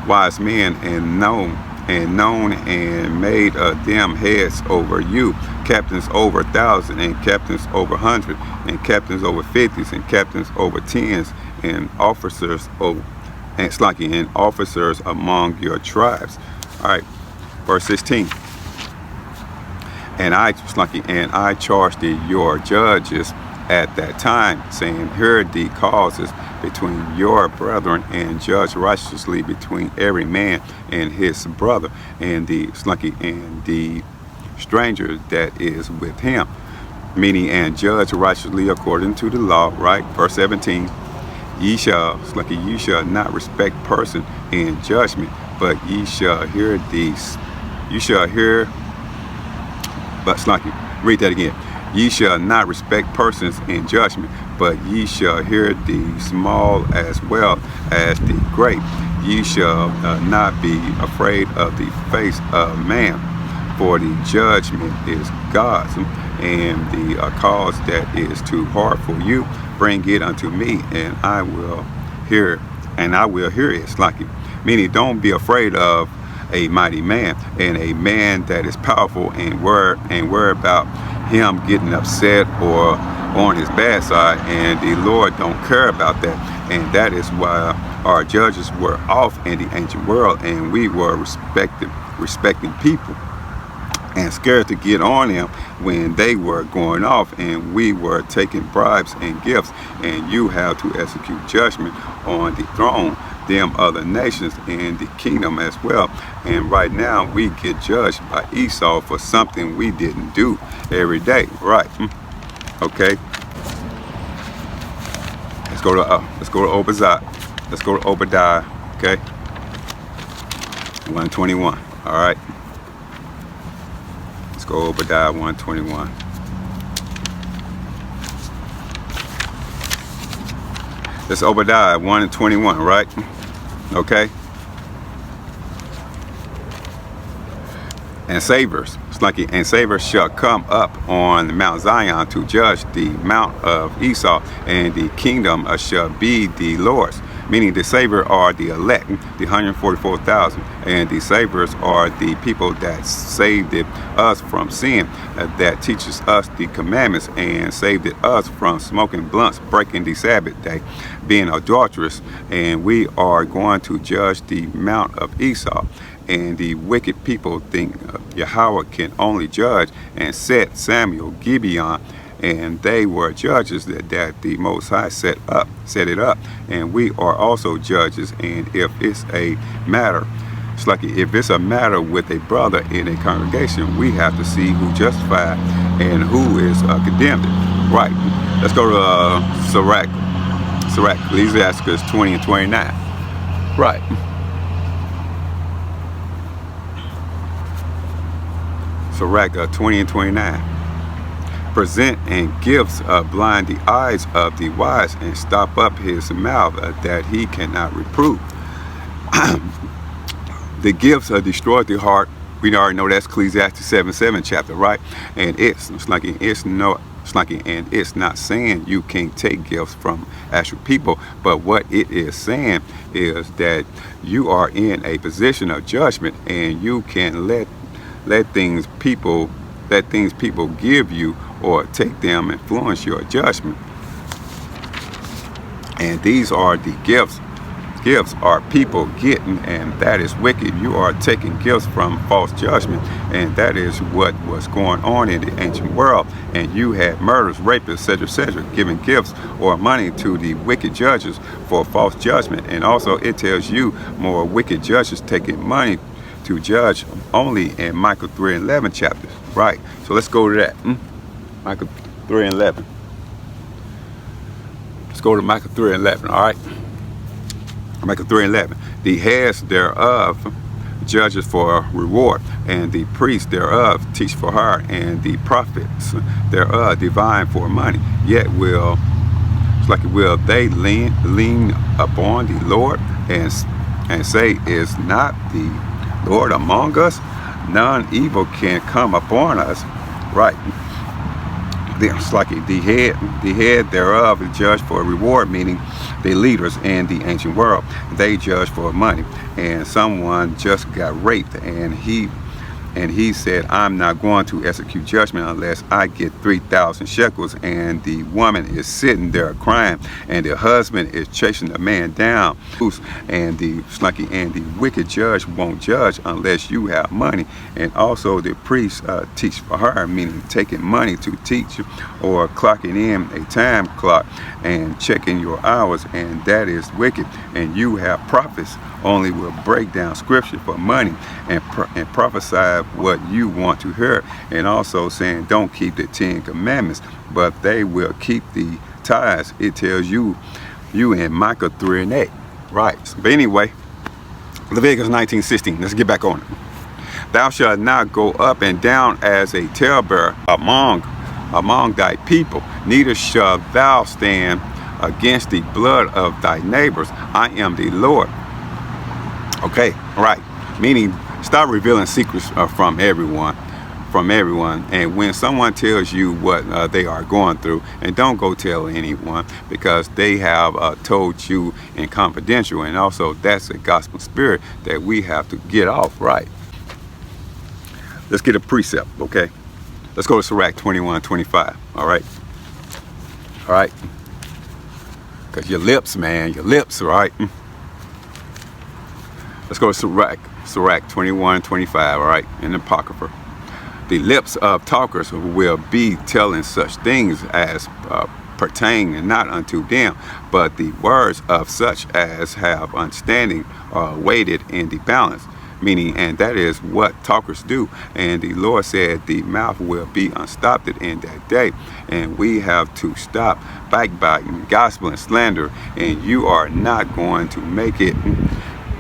wise men, and known, and made them heads over you, captains over 1,000, and captains over 100, and captains over 50s, and captains over 10s, and officers over, and it's like and officers among your tribes. All right, verse 16. And I charged your judges at that time, saying, hear the causes between your brethren, and judge righteously between every man and his brother, and the stranger that is with him. Meaning, and judge righteously according to the law. Right, verse 17. You shall not respect person in judgment, but ye shall hear these. You shall hear. But read that again. Ye shall not respect persons in judgment, but ye shall hear the small as well as the great. Ye shall not be afraid of the face of man, for the judgment is God's, and the cause that is too hard for you, bring it unto me, and I will hear it. It's like it. Meaning, don't be afraid of a mighty man, and a man that is powerful, and worry about him getting upset or on his bad side. And the Lord don't care about that. And that is why our judges were off in the ancient world, and we were respecting people and scared to get on them when they were going off, and we were taking bribes and gifts. And you have to execute judgment on the throne, them other nations in the kingdom as well. And right now we get judged by Esau for something we didn't do every day. Right. Okay. Let's go to Obadiah. Let's go to Obadiah. Okay. 121. All right. Let's go Obadiah 121. That's Obadiah 1:21, right? Okay. And savers, and savers shall come up on Mount Zion to judge the mount of Esau, and the kingdom shall be the Lord's. Meaning, the savers are the elect, the 144,000, and the savers are the people that saved us from sin, that teaches us the commandments, and saved us from smoking blunts, breaking the Sabbath day, being adulterous. And we are going to judge the mount of Esau. And the wicked people think Yahweh can only judge, and set Samuel Gibeon, and they were judges that the Most High set it up, and we are also judges. And if it's a matter, if it's a matter with a brother in a congregation, we have to see who justified and who is condemned. Right. Let's go to Sirach, Ecclesiastes 20 and 29. Right. Sirach 20 and 29. Present and gifts blind the eyes of the wise, and stop up his mouth that he cannot reprove. The gifts destroy the heart. We already know that's Ecclesiastes 7 chapter, right? And it's It's like, and it's not saying you can't take gifts from actual people, but what it is saying is that you are in a position of judgment, and you can let things people give you or take them influence your judgment. And these are the gifts are people getting, and that is wicked. You are taking gifts from false judgment, and that is what was going on in the ancient world. And you had murders, rapists, etc., giving gifts or money to the wicked judges for false judgment. And also it tells you more wicked judges taking money to judge only in Micah 3:11 chapters. Right, so let's go to that. Micah 3:11. Let's go to Micah 3:11, all right? Micah 3:11. The heads thereof judges for reward, and the priests thereof teach for hire, and the prophets thereof divine for money. Yet will they lean upon the Lord and say, is not the Lord among us? None evil can come upon us. Right. It's like the head thereof is judged for a reward, meaning the leaders in the ancient world, they judge for money. And someone just got raped, and he said, I'm not going to execute judgment unless I get 3,000 shekels. And the woman is sitting there crying, and the husband is chasing the man down. And the wicked judge won't judge unless you have money. And also the priest teach for hire, meaning taking money to teach, or clocking in a time clock and checking your hours, and that is wicked. And you have prophets only will break down scripture for money and prophesy what you want to hear, and also saying don't keep the 10 commandments, but they will keep the tithes. It tells you in Micah 3:8. Right. But anyway, Leviticus 19:16. Let's get back on it. Thou shalt not go up and down as a talebearer among thy people, neither shalt thou stand against the blood of thy neighbors. I am the Lord. Okay, right. Meaning, stop revealing secrets from everyone. And when someone tells you what they are going through, and don't go tell anyone, because they have told you in confidential. And also, that's a gospel spirit that we have to get off. Right. Let's get a precept. Okay. Let's go to Sirach 21:25. All right. All right. Because your lips, man, your lips, right? Let's go to Sirach 21:25, all right, in the Apocrypha. The lips of talkers will be telling such things as pertain and not unto them, but the words of such as have understanding are weighted in the balance. Meaning, and that is what talkers do. And the Lord said the mouth will be unstopped in that day. And we have to stop backbiting, gospel, and slander. And you are not going to make it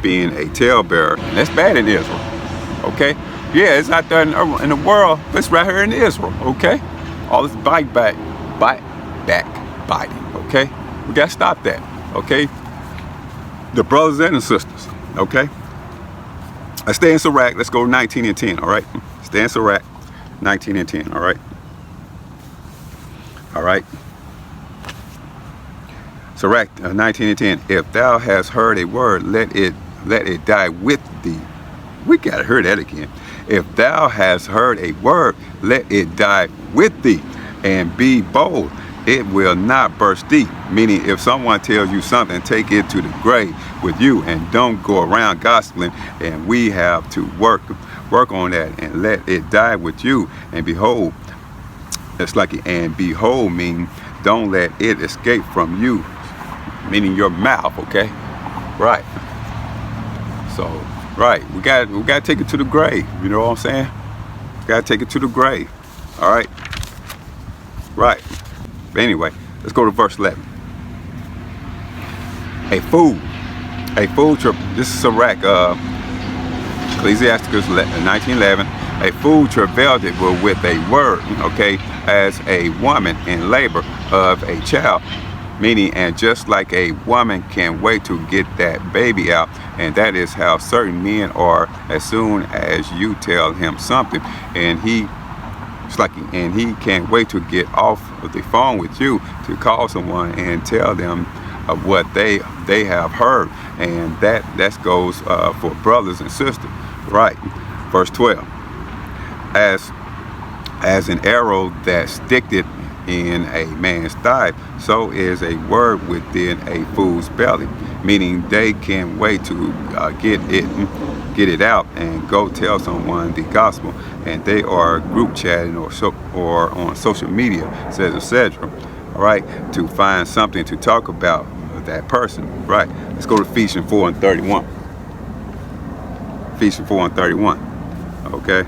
being a talebearer. And that's bad in Israel. Okay? Yeah, it's out there in the world, but it's right here in Israel. Okay? All this backbiting. Okay? We got to stop that. Okay? The brothers and the sisters. Okay? I stay in Sirach. Let's go 19:10. All right. Stay in Sirach 19:10. All right. All right. Sirach 19:10. If thou hast heard a word, let it die with thee. We gotta hear that again. If thou hast heard a word, let it die with thee, and be bold. It will not burst thee. Meaning, if someone tells you something, take it to the grave with you, and don't go around gospeling. And we have to work on that and let it die with you. And behold, it's like, and behold mean don't let it escape from you, meaning your mouth. Okay, right. So right, we got to take it to the grave. You know what I'm saying? Got to take it to the grave. All right. Right. But anyway, let's go to verse 11. A fool this is Sirach, Ecclesiasticus 19:11. A fool travailed it with a word, okay, as a woman in labor of a child. Meaning, and just like a woman can wait to get that baby out, and that is how certain men are. As soon as you tell him something, and he It's like, and he can't wait to get off of the phone with you to call someone and tell them of what they have heard. And that goes for brothers and sisters, right? Verse 12. As an arrow that sticketh in a man's thigh, so is a word within a fool's belly. Meaning they can't wait to get it out and go tell someone the gospel, and they are group chatting or on social media, says etc. All right, to find something to talk about that person. Right. Let's go to Ephesians 4 and 31. Ephesians 4 and 31. Okay.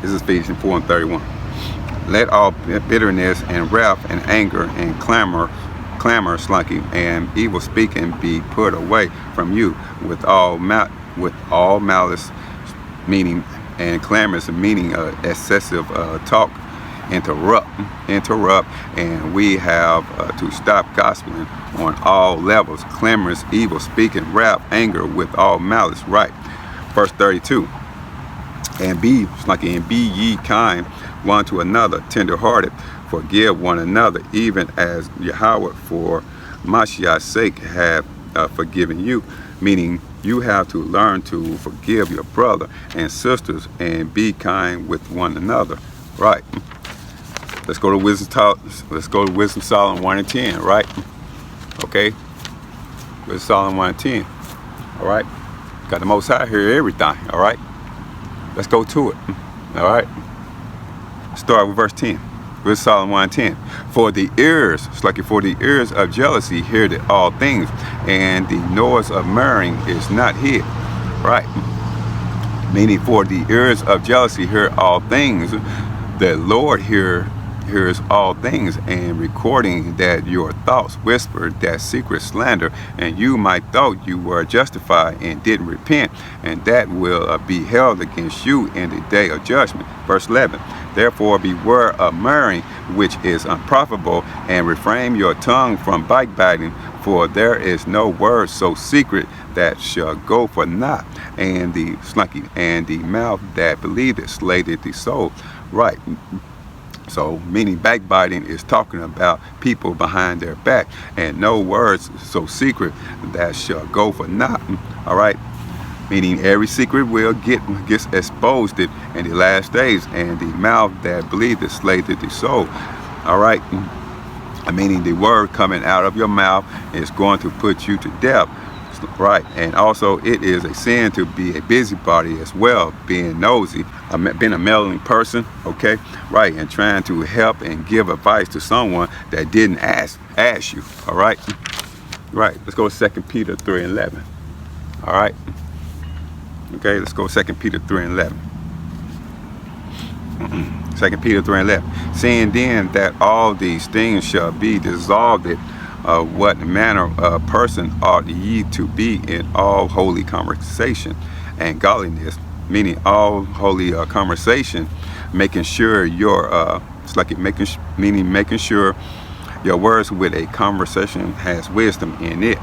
This is Ephesians 4 and 31. Let all bitterness and wrath and anger and clamor, slacking, and evil speaking be put away from you with all malice, meaning, and clamors, meaning excessive talk. Interrupt, and we have to stop gospeling on all levels. Clamors, evil speaking, wrath, anger, with all malice. Right. Verse 32. And be ye kind one to another, tenderhearted, forgive one another, even as Yahweh for Mashiach's sake have forgiven you. Meaning you have to learn to forgive your brother and sisters and be kind with one another. Right. Let's go to Wisdom Solomon 1 and 10. Right. Okay. Wisdom Solomon 1 and 10. All right. Got the Most High here, everything. All right. Let's go to it. All right. Start with verse 10. Wisdom Solomon 1 and 10. For the ears of jealousy hear all things, and the noise of murmuring is not hid. Right. Meaning, for the ears of jealousy hear all things. The Lord hears all things, and recording that your thoughts whispered that secret slander, and you might thought you were justified and didn't repent, and that will be held against you in the day of judgment. Verse 11. Therefore beware of murmuring, which is unprofitable, and refrain your tongue from backbiting, for there is no word so secret that shall go for naught, and the mouth that believeth slateth the soul. Right. So, meaning backbiting is talking about people behind their back, and no words so secret that shall go for naught. All right. Meaning every secret will gets exposed in the last days, and the mouth that believeth slateth the soul. All right. Meaning the word coming out of your mouth is going to put you to death. Right. And also it is a sin to be a busybody as well, being nosy, being a meddling person. Okay. Right. And trying to help and give advice to someone that didn't ask you. All right. Right. Let's go to 2 Peter 3 and 11. All right. Okay. Let's go 2 Peter 3 and 11. 2 Peter 3 and 11. Seeing then that all these things shall be dissolved, what manner of person ought ye to be in all holy conversation and godliness, meaning all holy conversation, making sure your making sure your words with a conversation has wisdom in it,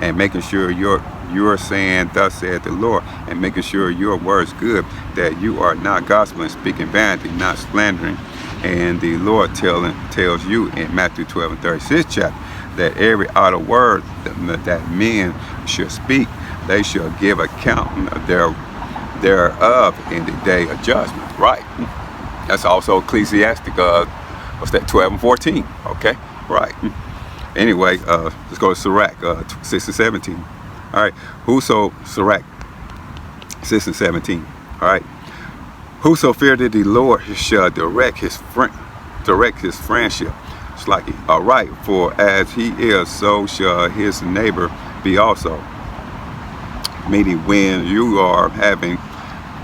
and making sure you're saying thus saith the Lord, and making sure your words good, that you are not gospeling, speaking vanity, not slandering. And the Lord tells you in Matthew 12 and 36 chapter that every idle word that men should speak, they shall give account thereof in the day of judgment. Right. That's also Ecclesiastic, what's that, 12 and 14. Okay. Right. Anyway, let's go to Sirach 6 and 17. All right. Sirach 6 and 17. All right. Whoso feared the Lord shall direct his friendship. It's like, all right, for as he is, so shall his neighbor be also. Meaning, when you are having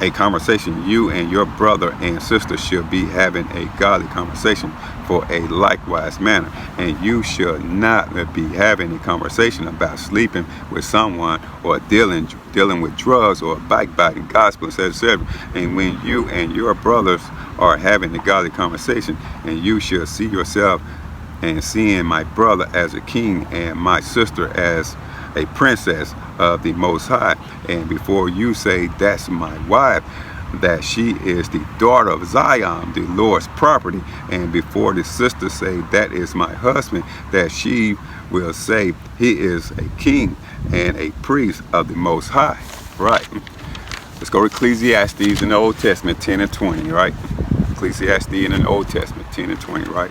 a conversation, you and your brother and sister should be having a godly conversation for a likewise manner. And you should not be having a conversation about sleeping with someone or dealing with drugs or backbiting, gospel, etc. And when you and your brothers are having a godly conversation, and you should see yourself and seeing my brother as a king and my sister as a princess of the Most High. And before you say, that's my wife, that she is the daughter of Zion, the Lord's property, and before the sisters say, that is my husband, that she will say, he is a king and a priest of the Most High. Right. Let's go to Ecclesiastes in the Old Testament 10 and 20, right? Ecclesiastes in the Old Testament 10 and 20, right?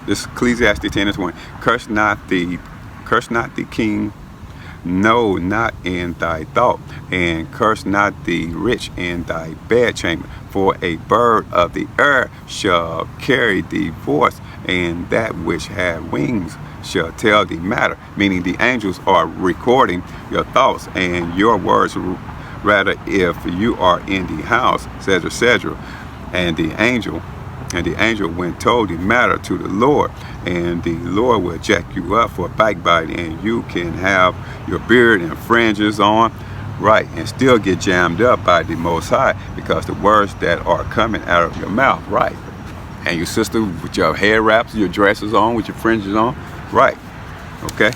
This Ecclesiastes 10 and 20. Curse not the king, no, not in thy thought, and curse not the rich in thy bedchamber, for a bird of the air shall carry thee forth, and that which hath wings shall tell thee matter. Meaning the angels are recording your thoughts and your words, rather if you are in the house, etc. And the angel went told the matter to the Lord, and the Lord will jack you up for backbiting, and you can have your beard and fringes on, right, and still get jammed up by the Most High, because the words that are coming out of your mouth, right, and your sister with your hair wraps, your dresses on, with your fringes on, right, okay,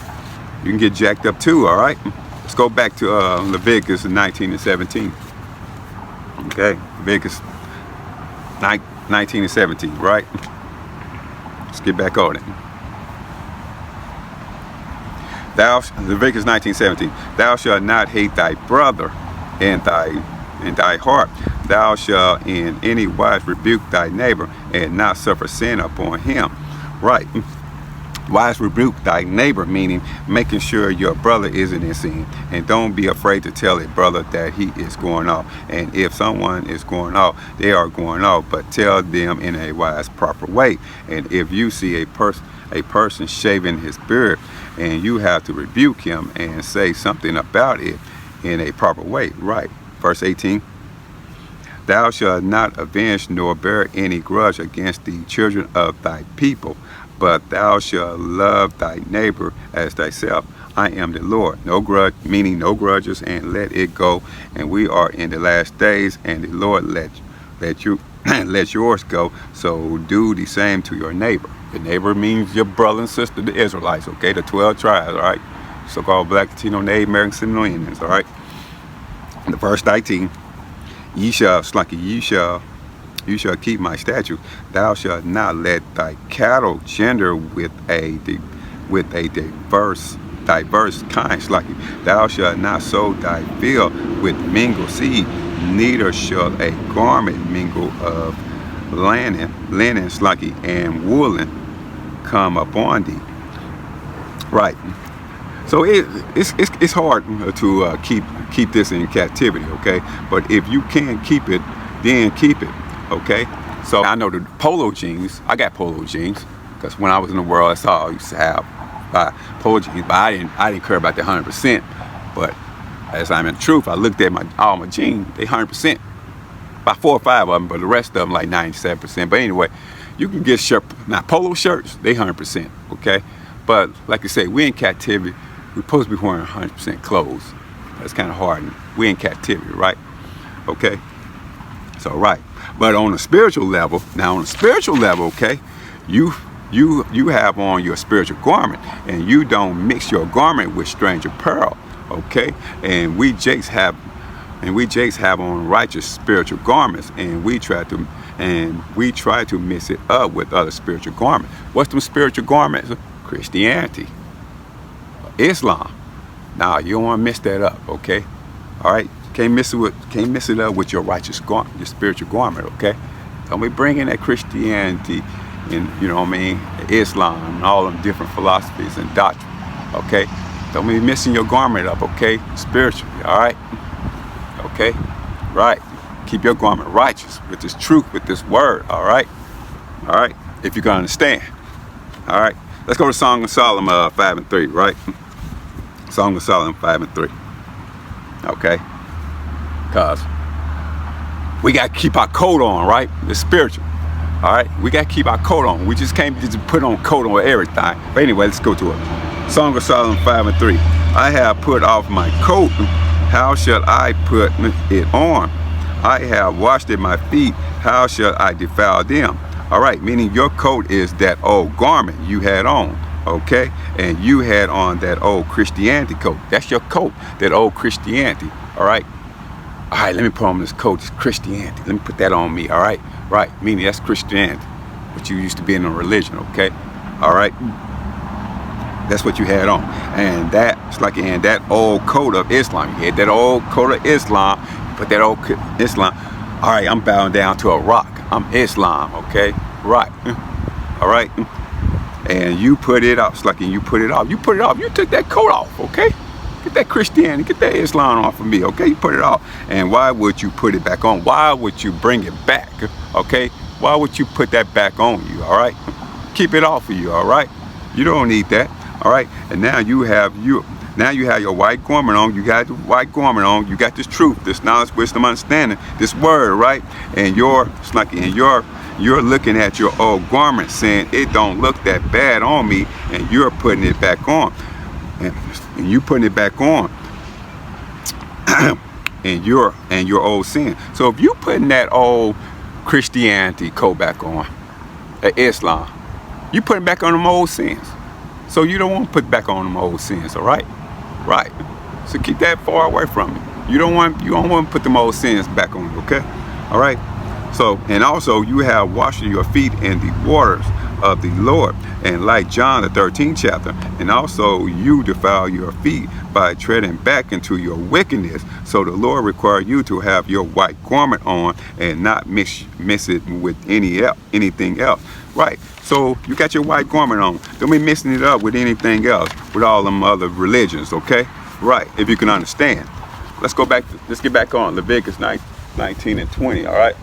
you can get jacked up too, all right. Let's go back to Leviticus 19 and 17, okay, Leviticus 19 and 17, right? Let's get back on it. Leviticus 19:17. Thou shalt not hate thy brother in thy heart. Thou shalt in any wise rebuke thy neighbor, and not suffer sin upon him. Right. Wise rebuke thy neighbor, meaning making sure your brother isn't in sin, and don't be afraid to tell a brother that he is going off. And if someone is going off, they are going off, but tell them in a wise, proper way. And if you see a person shaving his beard, and you have to rebuke him and say something about it in a proper way, right? Verse 18. Thou shalt not avenge nor bear any grudge against the children of thy people, but thou shalt love thy neighbor as thyself. I am the Lord. No grudge, meaning no grudges, and let it go. And we are in the last days, and the Lord let yours go. So do the same to your neighbor. Your neighbor means your brother and sister, the Israelites, okay? The 12 tribes, all right? So-called Black, Latino, Native American, Seminole Indians, all right? In the verse 19, you shall keep my statute. Thou shalt not let thy cattle gender with a diverse kind. Thou shalt not sow thy field with mingled seed, neither shall a garment mingle of linen, and woolen come upon thee. Right. So it's hard to keep this in captivity, okay? But if you can keep it, then keep it, okay? So I know the polo jeans. I got polo jeans because when I was in the world, that's all I used to have polo jeans. But I didn't care about the 100%. But as I'm in the truth, I looked at all my jeans. They 100%. About 4 or 5 of them, but the rest of them like 97%. But anyway, you can get polo shirts. They 100%, okay? But like I say, we in captivity. We're supposed to be wearing 100% clothes. That's kind of hard. We're in captivity, right? Okay. So right. But on a spiritual level, okay, you have on your spiritual garment, and you don't mix your garment with strange apparel, okay? And we jakes have on righteous spiritual garments, and we try to mix it up with other spiritual garments. What's them spiritual garments? Christianity, Islam. Nah, you don't want to mix that up, okay? All right, can't mix it up with your righteous garment, your spiritual garment, okay? Don't be bringing that Christianity and, you know what I mean, Islam and all them different philosophies and doctrine, okay? Don't be mixing your garment up, okay? Spiritually, all right? Okay, right. Keep your garment righteous with this truth, with this word, all right? All right, if you can understand, all right? Let's go to Song of Solomon 5 and 3, right? Song of Solomon 5 and 3. Okay? Because we got to keep our coat on, right? It's spiritual. All right? We got to keep our coat on. We just can't just put on coat on everything. But anyway, let's go to it. Song of Solomon 5 and 3. I have put off my coat. How shall I put it on? I have washed in my feet. How shall I defile them? All right, meaning your coat is that old garment you had on. okay? And you had on that old Christianity coat. That's your coat, that old Christianity, all right? All right, let me put on this coat, it's Christianity. Let me put that on me, all right? Right, meaning that's Christianity, what you used to be in a religion, okay? All right? That's what you had on. And that's like in that old coat of Islam. You had that old coat of Islam, put that old Islam. All right, I'm bowing down to a rock. I'm Islam, okay? Right. All right? And you put it up. It's like you put it off. You put it off. You took that coat off, okay? Get that Christianity, get that Islam off of me, okay? You put it off. And why would you put it back on? Why would you bring it back, okay? Why would you put that back on you, all right? Keep it off of you, all right? You don't need that, all right? And now you have your white garment on. You got the white garment on. You got this truth, this knowledge, wisdom, understanding, this word, right? And you're looking at your old garment saying it don't look that bad on me, and you're putting it back on. And you putting it back on and your old sin. So if you putting that old Christianity coat back on, Islam, you putting back on them old sins. So you don't want to put back on them old sins, all right? Right. So keep that far away from it. You don't want to put them old sins back on you, okay? All right. So, and also you have washing your feet in the waters of the Lord, and like John the 13th chapter, and also you defile your feet by treading back into your wickedness. So the Lord requires you to have your white garment on and not mix it with anything else. Right. So you got your white garment on. Don't be mixing it up with anything else, with all them other religions, okay? Right. If you can understand. Let's get back on Leviticus 19 and 20, all right?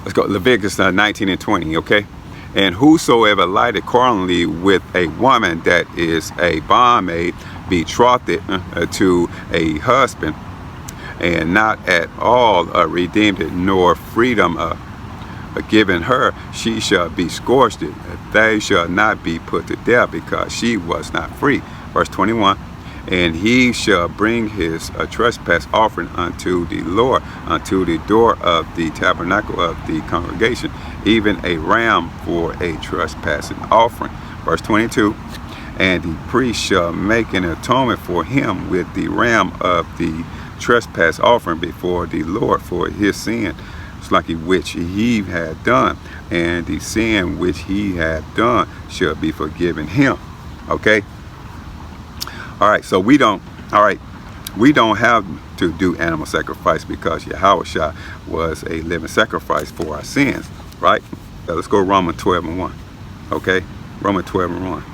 Let's go Leviticus 19 and 20, okay? And whosoever lighted carnally with a woman that is a bondmaid, betrothed to a husband, and not at all redeemed it, nor freedom given her, she shall be scourged. They shall not be put to death, because she was not free. Verse 21. And he shall bring his trespass offering unto the Lord, unto the door of the tabernacle of the congregation, even a ram for a trespassing offering. Verse 22. And the priest shall make an atonement for him with the ram of the trespass offering before the Lord for his sin, like which he had done, and the sin which he had done shall be forgiven him. Okay. All right. So we don't have to do animal sacrifice, because Yahushua was a living sacrifice for our sins. Right. So let's go Romans 12 and 1. Okay. Romans 12 and 1.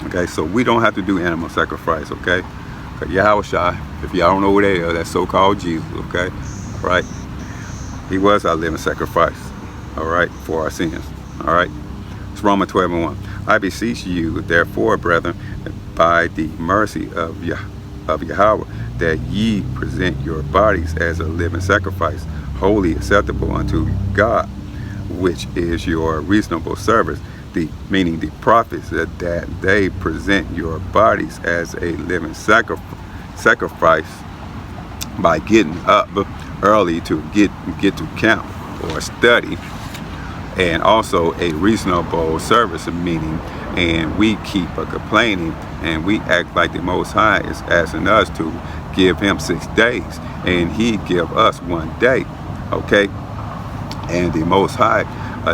Okay. So we don't have to do animal sacrifice. Okay. Yahushua, if y'all don't know who that is, that's so-called Jesus. Okay. All right. He was our living sacrifice, all right, for our sins, all right. It's Romans 12 and 1. I beseech you, therefore, brethren, by the mercy of Yahweh, that ye present your bodies as a living sacrifice, wholly acceptable unto God, which is your reasonable service. Meaning the prophets, that they present your bodies as a living sacrifice by getting up early to get to camp or study, and also a reasonable service, meaning, and we keep complaining, and we act like the Most High is asking us to give him 6 days, and he give us 1 day, okay? And the Most High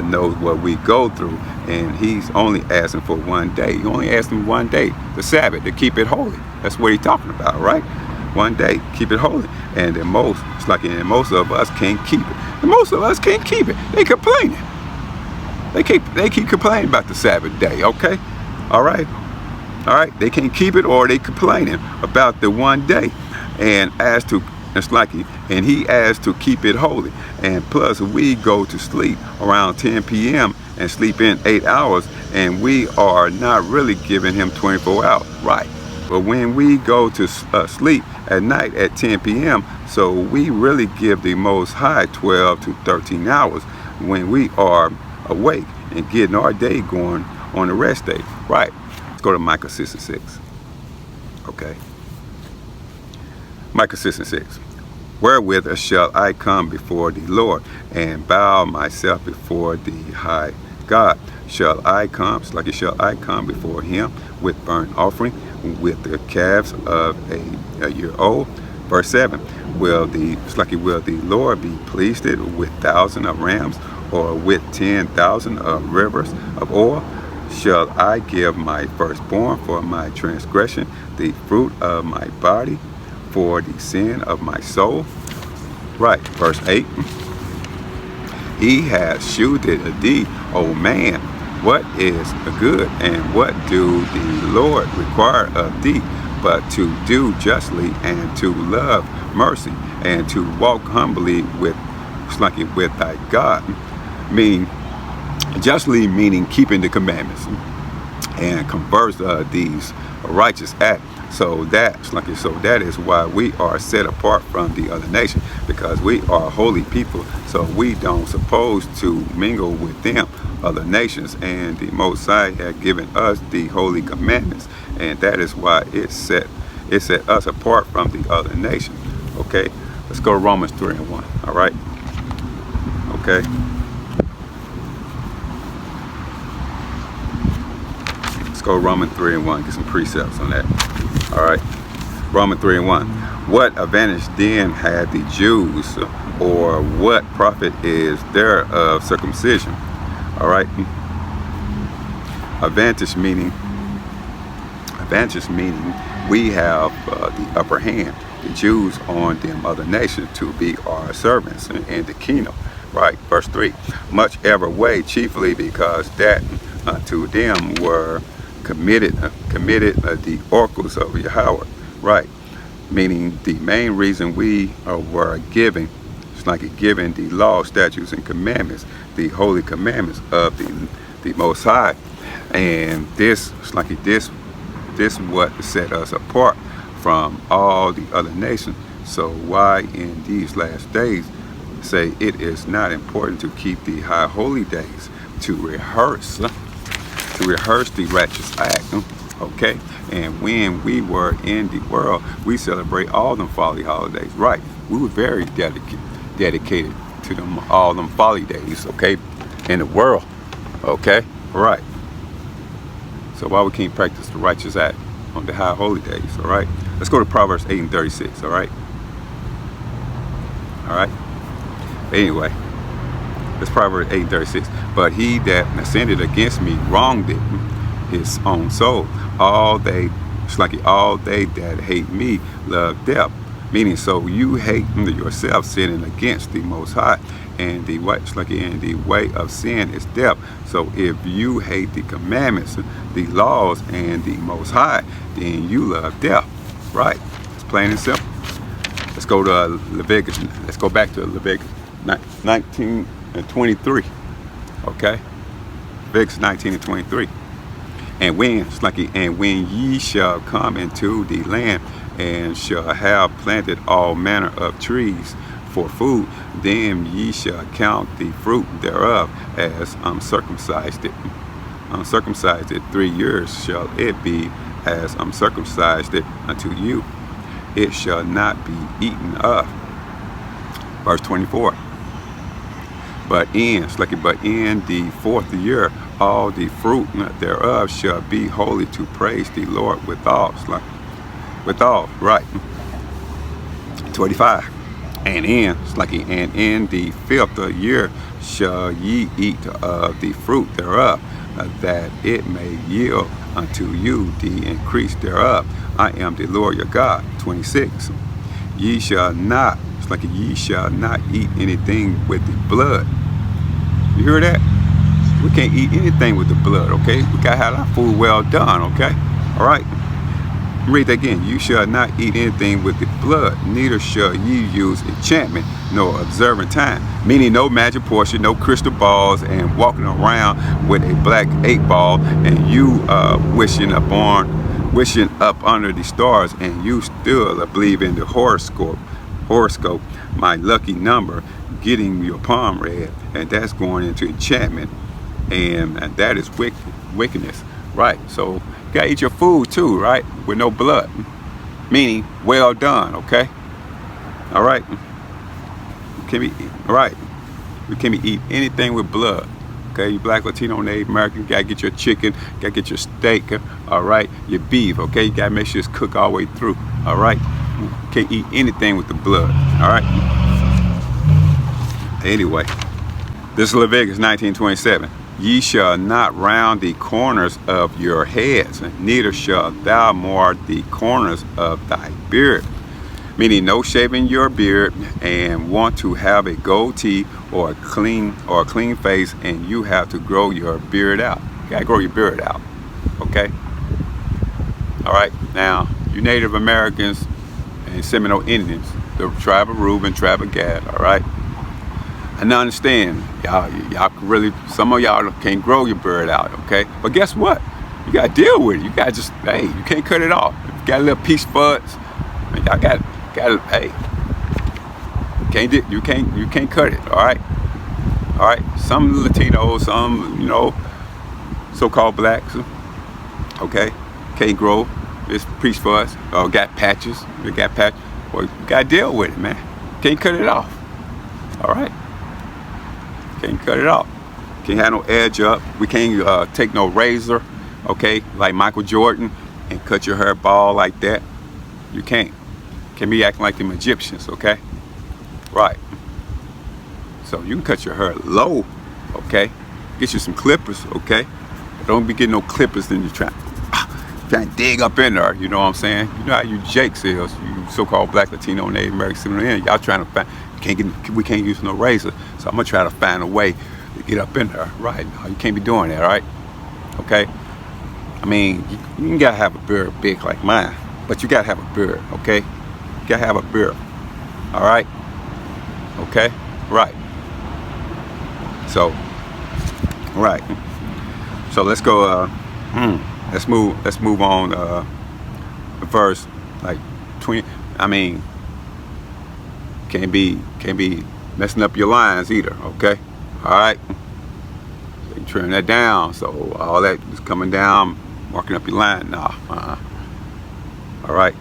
knows what we go through, and he's only asking for 1 day. He only asking 1 day, the Sabbath, to keep it holy. That's what he's talking about, right? 1 day, keep it holy. And most of us can't keep it. And most of us can't keep it. They complaining. They keep complaining about the Sabbath day, okay? All right. They can't keep it, or they complaining about the 1 day. And he asked to keep it holy. And plus, we go to sleep around 10 p.m. and sleep in 8 hours, and we are not really giving him 24 hours, right? But when we go to sleep at night at 10 p.m., so we really give the Most High 12 to 13 hours when we are awake and getting our day going on the rest day. Right. Let's go to Micah 6 and 6. Okay. Micah 6 and 6. Wherewith shall I come before the Lord, and bow myself before the high God. Shall I come, it's like shall I come before him with burnt offering, with the calves of a year old? Verse 7, will the Lord be pleased with 1,000 of rams, or with 10,000 of rivers of oil? Shall I give my firstborn for my transgression, the fruit of my body, for the sin of my soul? Right, verse 8. He has shewed thee, O man, what is good, and what do the Lord require of thee, but to do justly, and to love mercy, and to walk humbly with thy God. Meaning, justly meaning keeping the commandments, and converse these righteous acts. So that is why we are set apart from the other nation, because we are holy people. So we don't supposed to mingle with them other nations, and the Most High had given us the holy commandments, and that is why it set us apart from the other nations. Okay, let's go to Romans 3:1. All right. Okay. Let's go Romans 3:1. Get some precepts on that. All right. Romans 3:1. What advantage then had the Jews, or what profit is there of circumcision? All right. Advantage meaning we have the upper hand, the Jews on them other nations, to be our servants in the kingdom. Right. Verse 3. Much ever way, chiefly because that to them were committed the oracles of Yahweh. Right. Meaning the main reason we were given, it's like given the law, statutes, and commandments, the holy commandments of the Most High. And this, it's like this what set us apart from all the other nations. So why in these last days say it is not important to keep the high holy days, to rehearse the righteous act. Okay, and when we were in the world, we celebrate all them folly holidays. Right, we were very dedicated to them, all them folly days. Okay, in the world. Okay, right. So why we can't practice the righteous act on the high holy days? All right, let's go to Proverbs 8:36. All right. All right. Anyway, it's Proverbs 8:36. But he that sinned against me wronged his own soul. All they that hate me love death. Meaning, so you hate yourself, sinning against the Most High, and the way of sin is death. So if you hate the commandments, the laws, and the Most High, then you love death. Right? It's plain and simple. Let's go to Leviticus. Let's go back to Leviticus 19:23. Okay, Leviticus 19:23. And when ye shall come into the land, and shall have planted all manner of trees for food, then ye shall count the fruit thereof as uncircumcised. Uncircumcised 3 years shall it be as uncircumcised unto you. It shall not be eaten of. Verse 24. But in the 4th year, all the fruit thereof shall be holy, to praise the Lord withal. Right. 25. And in the 5th year shall ye eat of the fruit thereof, that it may yield unto you the increase thereof. I am the Lord your God. 26. Ye shall not eat anything with the blood. You hear that? We can't eat anything with the blood, okay? We gotta have our food well done, okay? All right. Read that again. You shall not eat anything with the blood, neither shall ye use enchantment, nor observing time. Meaning no magic portion, no crystal balls, and walking around with a black 8-ball, and you wishing up under the stars, and you still believe in the horoscope, my lucky number, getting your palm read, and that's going into enchantment, and that is wickedness. Right. So you gotta eat your food too, right? With no blood. Meaning well done, okay? All right. We can't eat anything with blood. okay? You black, Latino, Native American, you gotta get your chicken, gotta get your steak, all right? Your beef, okay? You gotta make sure it's cooked all the way through, all right? You can't eat anything with the blood, all right? Anyway, this is Leviticus 19:27. Ye shall not round the corners of your heads, neither shalt thou mar the corners of thy beard. Meaning no shaving your beard and want to have a goatee or a clean face, and you have to grow your beard out. You gotta grow your beard out, okay? All right, now you Native Americans and Seminole Indians, the tribe of Reuben, tribe of Gad, all right? And I understand, y'all really, some of y'all can't grow your beard out, okay? But guess what? You gotta deal with it. You gotta just, hey, you can't cut it off. If you got a little piece buds, y'all got, hey, you can't cut it, all right? All right, some Latinos, some, you know, so-called blacks, okay, can't grow this piece for us, or got patches, they got patches. Well, you gotta deal with it, man. Can't cut it off, all right? Can't cut it off. Can't have no edge up. We can't take no razor, okay, like Michael Jordan, and cut your hair bald like that. You can't. Can't be acting like them Egyptians, okay? Right. So you can cut your hair low, okay? Get you some clippers, okay? But don't be getting no clippers, then you're trying to dig up in there, you know what I'm saying? You know how you Jakes is, you so-called black, Latino, Native American, y'all trying to find, we can't use no razor, so I'm gonna try to find a way to get up in there, right? No, you can't be doing that, right? Okay? I mean, you gotta have a beard big like mine, but you gotta have a beard, okay? You gotta have a beard, all right? Okay? Right. So, right. So let's go, let's move on, the verse, like 20, I mean, can't be messing up your lines either, okay? All right? So you trim that down, so all that is coming down, marking up your line, nah, all right?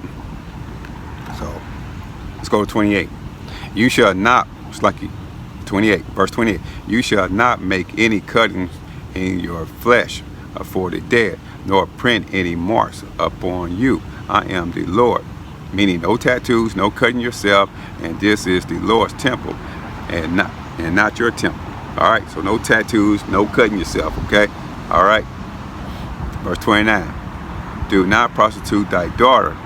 So, let's go to 28. You shall not, it's like 28, verse 28, you shall not make any cuttings in your flesh for the dead, nor print any marks upon you. I am the Lord. Meaning no tattoos, no cutting yourself, and this is the Lord's temple, and not your temple. All right, so no tattoos, no cutting yourself, okay? All right, verse 29. Do not prostitute thy daughter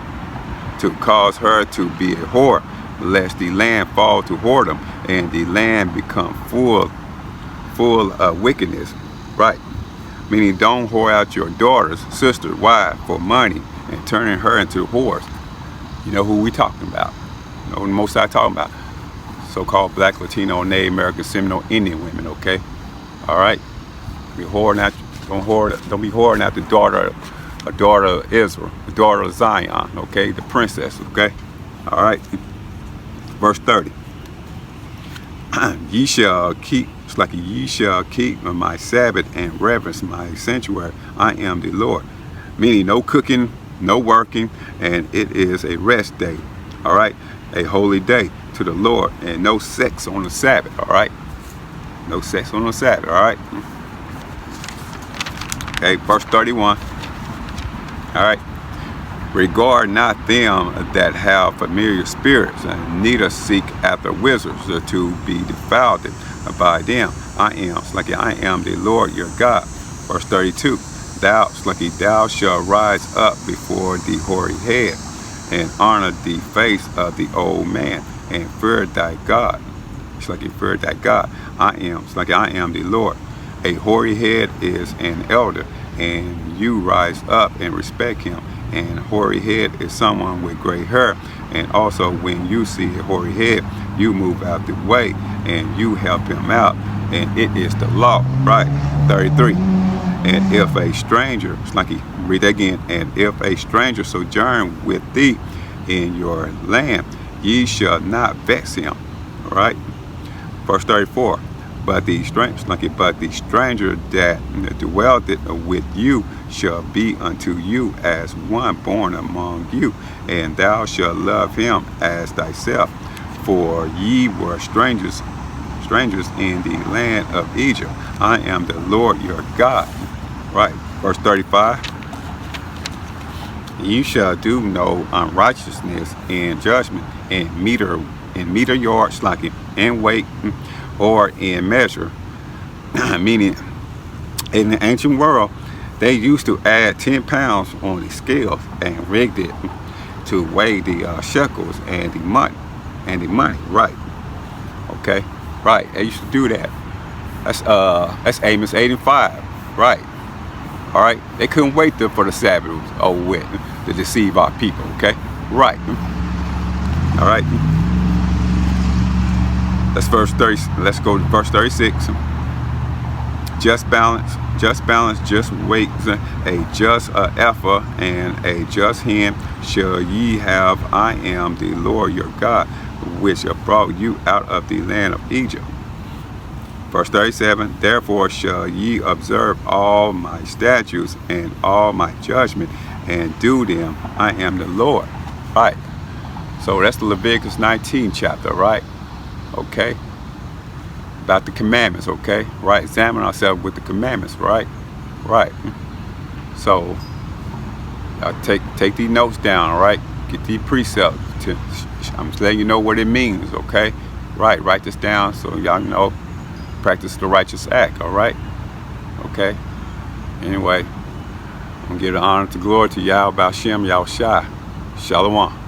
to cause her to be a whore, lest the land fall to whoredom, and the land become full of wickedness, right? Meaning don't whore out your daughter's sister, wife, for money, and turning her into whores. You know who we talking about. You know the most I talking about. So-called black, Latino, Native American, Seminole Indian women, okay? All right? Don't be whoring out the daughter of Israel, the daughter of Zion, okay? The princess, okay? All right? Verse 30. Ye shall keep my Sabbath and reverence my sanctuary. I am the Lord. Meaning no cooking, no working, and it is a rest day, all right? A holy day to the Lord, and no sex on the Sabbath, all right? No sex on the Sabbath, all right? Okay, verse 31, all right? Regard not them that have familiar spirits, and neither seek after wizards to be defiled by them. I am the Lord your God. Verse 32. Thou shalt rise up before the hoary head, and honor the face of the old man, and fear thy God. It's like you fear thy God. I am the Lord. A hoary head is an elder, and you rise up and respect him. And hoary head is someone with gray hair. And also when you see a hoary head, you move out the way and you help him out. And it is the law, right? 33. And if a stranger, it's like he read that again, and if a stranger sojourn with thee in your land, ye shall not vex him. All right. Verse 34. But the stranger that dwelleth with you shall be unto you as one born among you, and thou shalt love him as thyself. For ye were strangers strangers in the land of Egypt. I am the Lord your God. Right, verse 35. You shall do no unrighteousness in judgment, in meter yards, like in weight, or in measure. Meaning, in the ancient world, they used to add 10 pounds on the scales and rigged it to weigh the shekels and the money. Right? Okay, right. They used to do that. That's Amos 8 and 5. Right. All right. They couldn't wait for the Sabbath was over with to deceive our people. Okay. Right. All right. That's verse 30. Let's go to verse 36. Just balance, just weight, a just ephah and a just hin shall ye have. I am the Lord your God, which have brought you out of the land of Egypt. Verse 37, therefore shall ye observe all my statutes and all my judgment and do them. I am the Lord. Right. So that's the Leviticus 19 chapter, right? Okay. About the commandments, okay? Right. Examine ourselves with the commandments, right? Right. So take these notes down, all right? Get these precepts. I'm just letting you know what it means, okay? Right. Write this down so y'all know. Practice the righteous act, all right? Okay? Anyway, I'm going to give the honor to glory to Yahweh Shem Yahushua. Shalom.